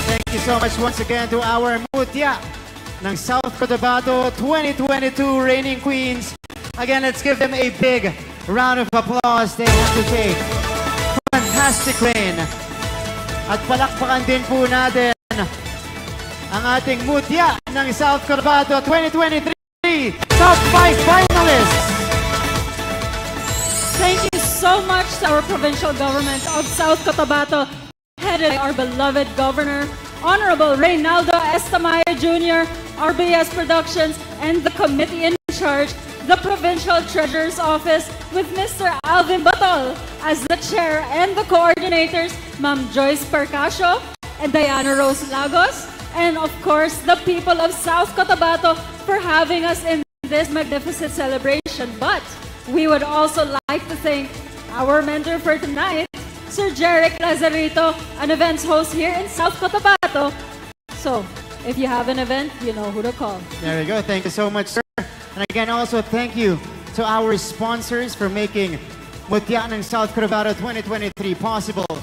Thank you so much once again to our Mutya ng South Cotabato 2022 reigning queens. Again, let's give them a big round of applause. They have to take fantastic reign. At palakpakan din po natin ang ating Mutya ng South Cotabato 2023 top 5 finalists. Thank you so much to our provincial government of South Cotabato, headed by our beloved Governor, Honorable Reynaldo Estamaya Jr., RBS Productions, and the committee in charge, the Provincial Treasurer's Office, with Mr. Alvin Batol as the chair, and the coordinators, Ma'am Joyce Percasio and Diana Rose Lagos, and of course, the people of South Cotabato for having us in this magnificent celebration. But we would also like to thank our mentor for tonight, Sir Jeric Lazarito, an events host here in South Cotabato. So, if you have an event, you know who to call. There you go. Thank you so much, sir. And again, also thank you to our sponsors for making Mutya ng South Cotabato 2023 possible.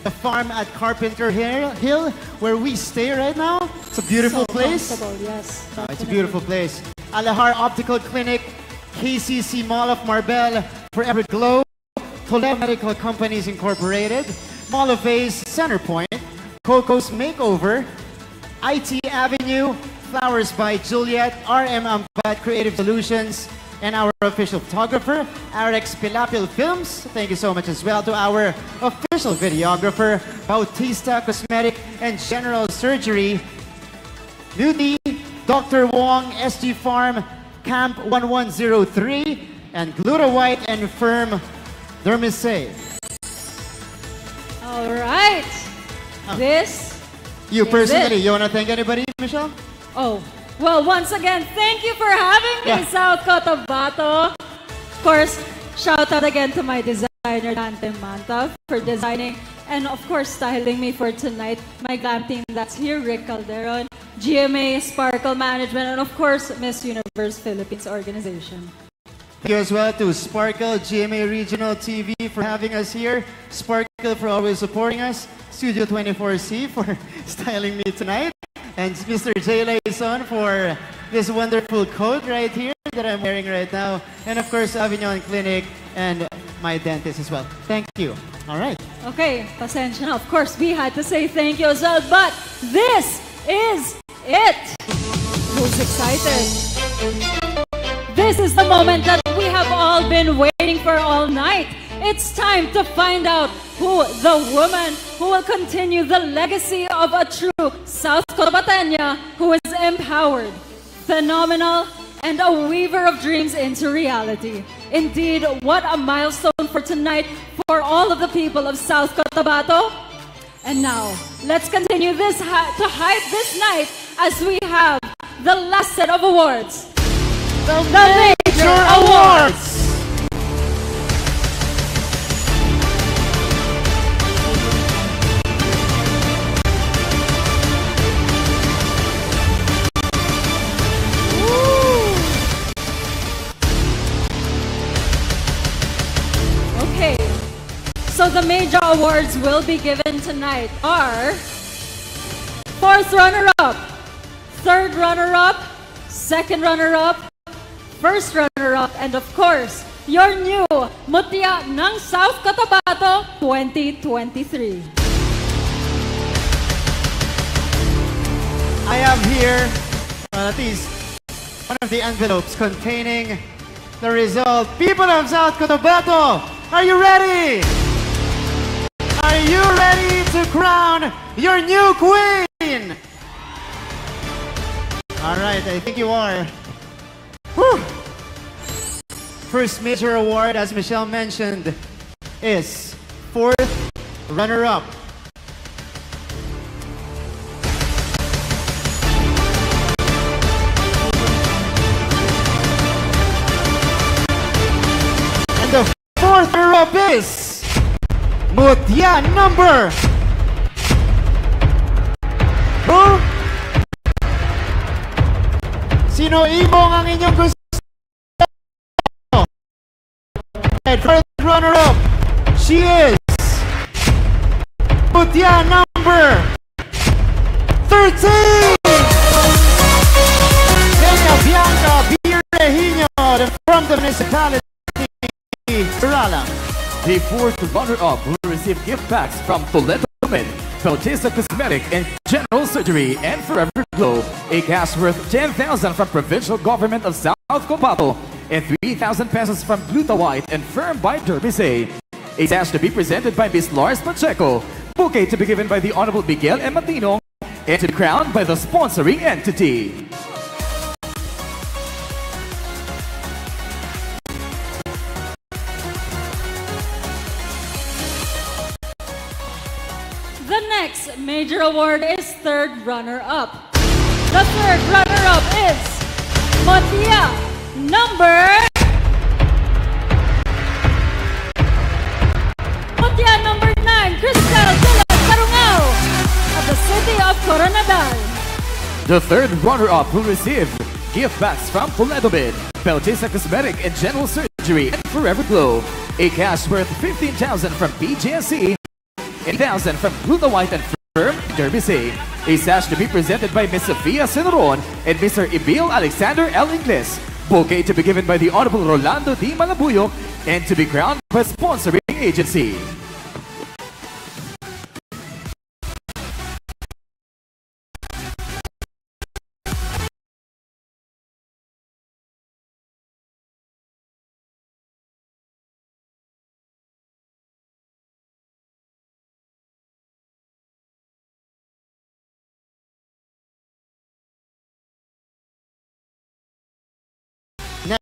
The farm at Carpenter Hill, where we stay right now. It's a beautiful place. Yes. It's a beautiful place. Alahar Optical Clinic, KCC Mall of Marbel, Forever Glow, Toledo Medical Companies Incorporated, Mall of Ace, Centerpoint, Coco's Makeover, IT Avenue, Flowers by Juliet, RM Ampat Creative Solutions, and our official photographer, Arex Pilapil Films. Thank you so much as well to our official videographer, Bautista Cosmetic and General Surgery, Beauty, Dr. Wong, SG Farm, Camp 1103, and Gluta White and Firm Dermise. All right. This You is personally, it. you want to thank anybody, Michelle? Oh, well, once again, thank you for having me, Yeah. South Cotabato. Of course, shout out again to my designer, Dante Manta, for designing and, of course, styling me for tonight. My glam team that's here, Rick Calderon, GMA Sparkle Management, and, of course, Miss Universe Philippines Organization. Thank you as well to Sparkle, GMA Regional TV for having us here. Sparkle for always supporting us. Studio 24C for styling me tonight. And Mr. Jay Laison for this wonderful coat right here that I'm wearing right now. And of course, Avignon Clinic and my dentist as well. Thank you. All right. Okay, pasensya na. Of course, we had to say thank you as well, but this is it. Who's excited? This is the moment that we have all been waiting for all night. It's time to find out who the woman who will continue the legacy of a true South Cotabateña who is empowered, phenomenal, and a weaver of dreams into reality. Indeed, what a milestone for tonight for all of the people of South Cotabato. And now, let's continue this to hype this night as we have the last set of awards. The Major Awards! Okay, so the major awards will be given tonight are 4th runner-up, 3rd runner-up, 2nd runner-up, 1st runner-up, and of course, your new Mutya ng South Cotabato 2023. I have here, at least, one of the envelopes containing the result. People of South Cotabato, are you ready? Are you ready to crown your new queen? All right, I think you are. Whew. First major award, as Michelle mentioned, is 4th runner-up. And the 4th runner-up is Mutya number. Who? Sino imong ang inyong gusto? First runner-up, she is Mutya number 13. Kenya Bianca Birrejino from the municipality Kerala. The 4th runner-up will receive gift packs from Toledo Med, Bautista Cosmetic and General Surgery, and Forever Glow. A cash worth 10,000 from Provincial Government of South South Cotabato and 3,000 pesos from Gluta White and Firm by Derbise. A sash to be presented by Miss Lars Pacheco, bouquet to be given by the Honorable Miguel M. Matino, and to be crowned by the sponsoring entity. The next major award is third runner-up. The third runner-up is Mutya number 9, Crystal Carungao of the city of Coronadal. The third runner-up will receive gift bags from Toledo Med, Bautista Cosmetic and General Surgery, and Forever Glow. A cash worth 15,000 from BGSC, 8,000 from Gluta White and Firm Derbise. A sash to be presented by Miss Sofia Senoron and Mr. Emil Alexander L. Ingles. Bouquet to be given by the Honorable Rolando D. Malabuyo and to be crowned by sponsoring agency.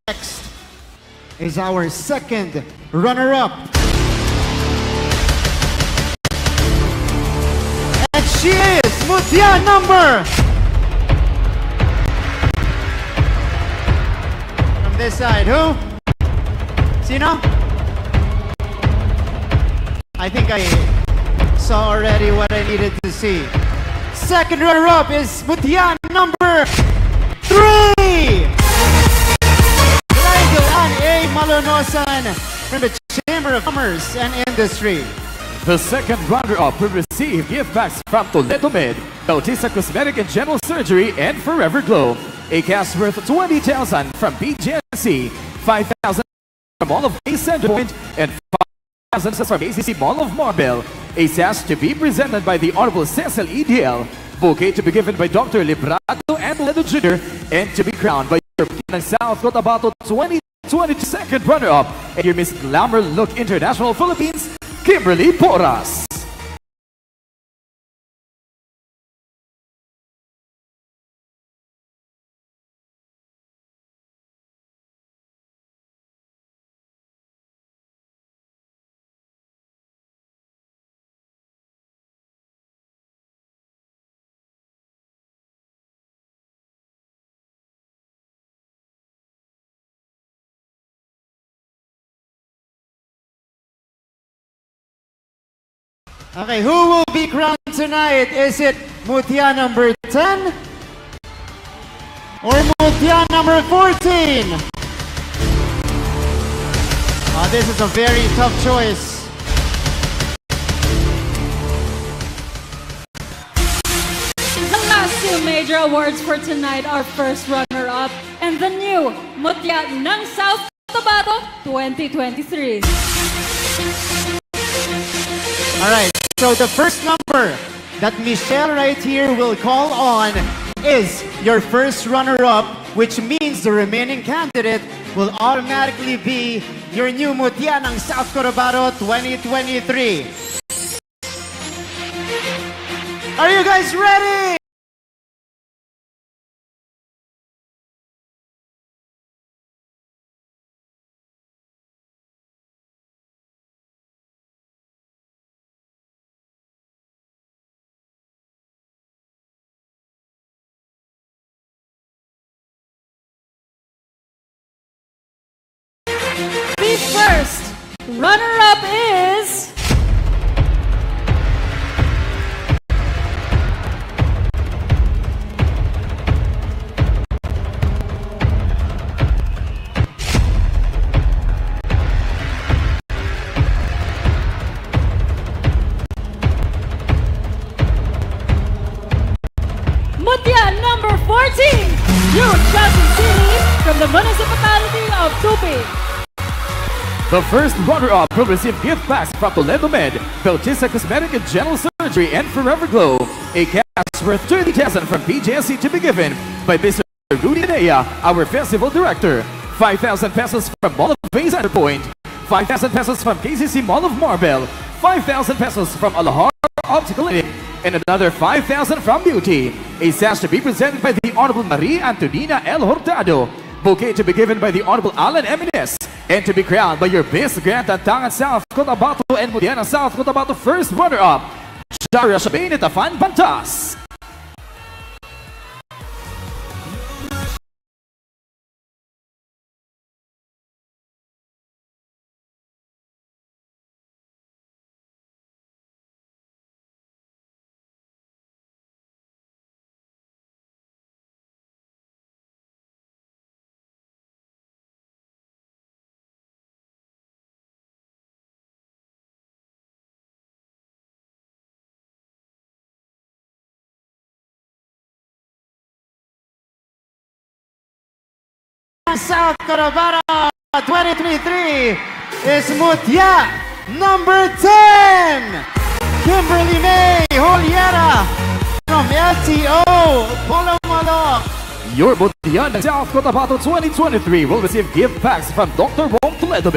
Next is our second runner-up. And she is Mutya number. From this side, who? Sino? I think I saw already what I needed to see. Second runner-up is Mutya number 3. A. Malonosan from the Chamber of Commerce and Industry. The second runner-up will receive gift bags from Toledo Med, Bautista Cosmetic and General Surgery, and Forever Glow. A cash worth 20,000 from BGNC, 5,000 from Mall of A Center Point, and 5,000 from ACC Mall of Marbel. A sash to be presented by the Honorable Cecil EDL. Bouquet to be given by Dr. Librado and Ledo Jr. and to be crowned by European South Cotabato 22nd runner-up and your Miss Glamour Look International Philippines, Kimberly Porras. Okay, who will be crowned tonight? Is it Mutya number 10 or Mutya number 14? This is a very tough choice. The last two major awards for tonight are first runner-up and the new Mutya ng South Cotabato 2023. All right, so the first number that Michelle right here will call on is your first runner-up, which means the remaining candidate will automatically be your new Mutya ng South Cotabato 2023. Are you guys ready? The first runner-up is Mutya number 14, Jude Jasmine from the municipality of Tupi. The first runner-up will receive gift bags from Toledo Med, Bautista Cosmetic and General Surgery, and Forever Glow. A cash worth 30,000 from PJSC to be given by Mr. Rudy Nea, our festival director. 5,000 pesos from Mall of Bay Center Point. 5,000 pesos from KCC Mall of Marbel. 5,000 pesos from Alahar Optical Clinic. And another 5,000 from Beauty. A sash to be presented by the Honorable Maria Antonina L. Hurtado. Bouquet to be given by the Honorable Alan Emines. And to be crowned by your Best Grand Tantangan South Cotabato and Mutya South Cotabato first runner-up, Sharia Shabain at Afan Bantas. South Cotabato 2023 is Mutya number 10, Kimberly May Holiera from LTO Polomolo. Your Mutya South Cotabato 2023 will receive gift packs from Dr. Wong Toledo,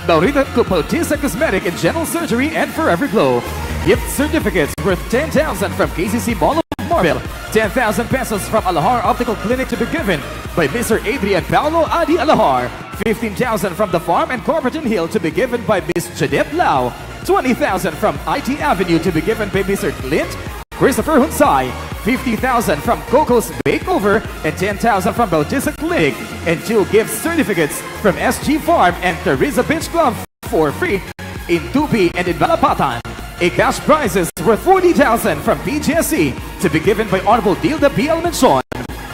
Laurita Kupotisa Cosmetic and General Surgery, and Forever Glow. Gift certificates worth 10,000 from KCC Mall of Marbel, 10,000 pesos from Alahar Optical Clinic to be given by Mr. Adrian Paulo Adi Alahar, 15,000 from the Farm and Corporate Hill to be given by Ms. Jadep Lau, 20,000 from IT Avenue to be given by Mr. Clint Christopher Hunsai, 50,000 from Coco's Makeover, and 10,000 from Bautista Clinic, and 2 gift certificates from SG Farm and Teresa Beach Club for free in Tupi and in Balapatan. A cash prizes worth 40,000 from PGSC to be given by Honorable Dilda B. Almenchon.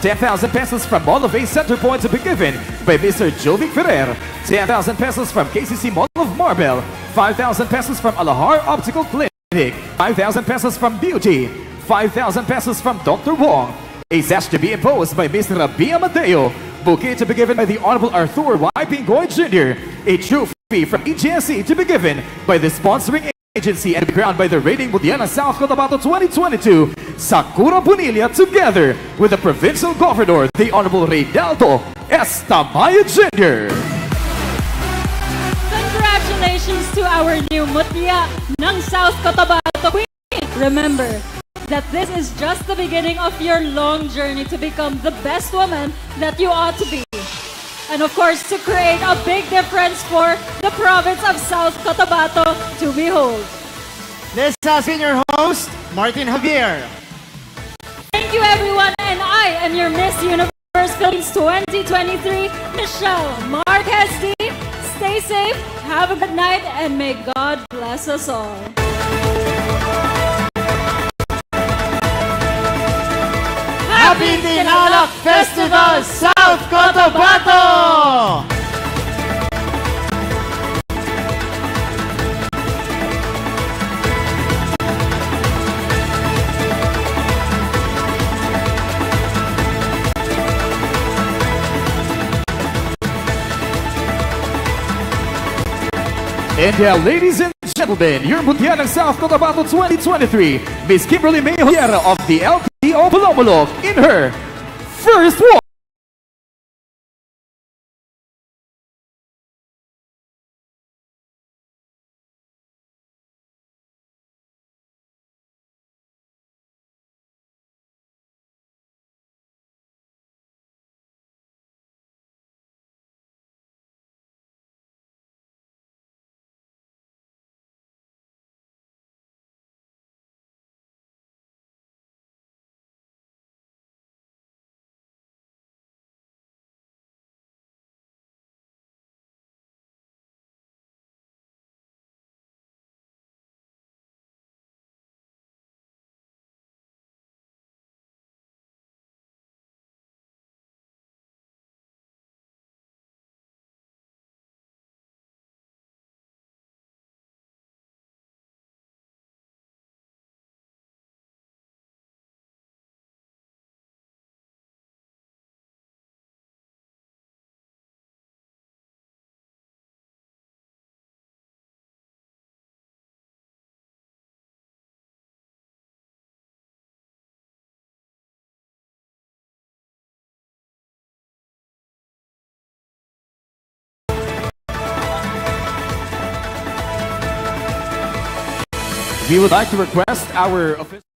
10,000 pesos from Mall of Bay Center Point to be given by Mr. Jovic Ferrer. 10,000 pesos from KCC Mall of Marbel. 5,000 pesos from Alahar Optical Clinic. 5,000 pesos from Beauty. 5,000 pesos from Dr. Wong. A sash to be imposed by Mr. Rabia Mateo. Bouquet to be given by the Honorable Arthur Y. Pingoy Jr. A trophy from EGSC to be given by the sponsoring agency and be crowned by the Rating Mutya South Cotabato 2022, Sakura Bonilla, together with the Provincial Governor, the Honorable Reynaldo S. Tamayo Jr. Congratulations to our new Mutya ng South Cotabato Queen. Remember that this is just the beginning of your long journey to become the best woman that you ought to be. And of course, to create a big difference for the province of South Cotabato to behold. This has been your host, Martin Javier. Thank you, everyone, and I am your Miss Universe Philippines 2023, Michelle Marquez D. Stay safe, have a good night, and may God bless us all. Happy Tinalak Festival, South Cotabato! And ladies and gentlemen, your Mutya ng South Cotabato 2023, Miss Kimberly May Holiera of the LTO Palomolog in her first walk. We would like to request our official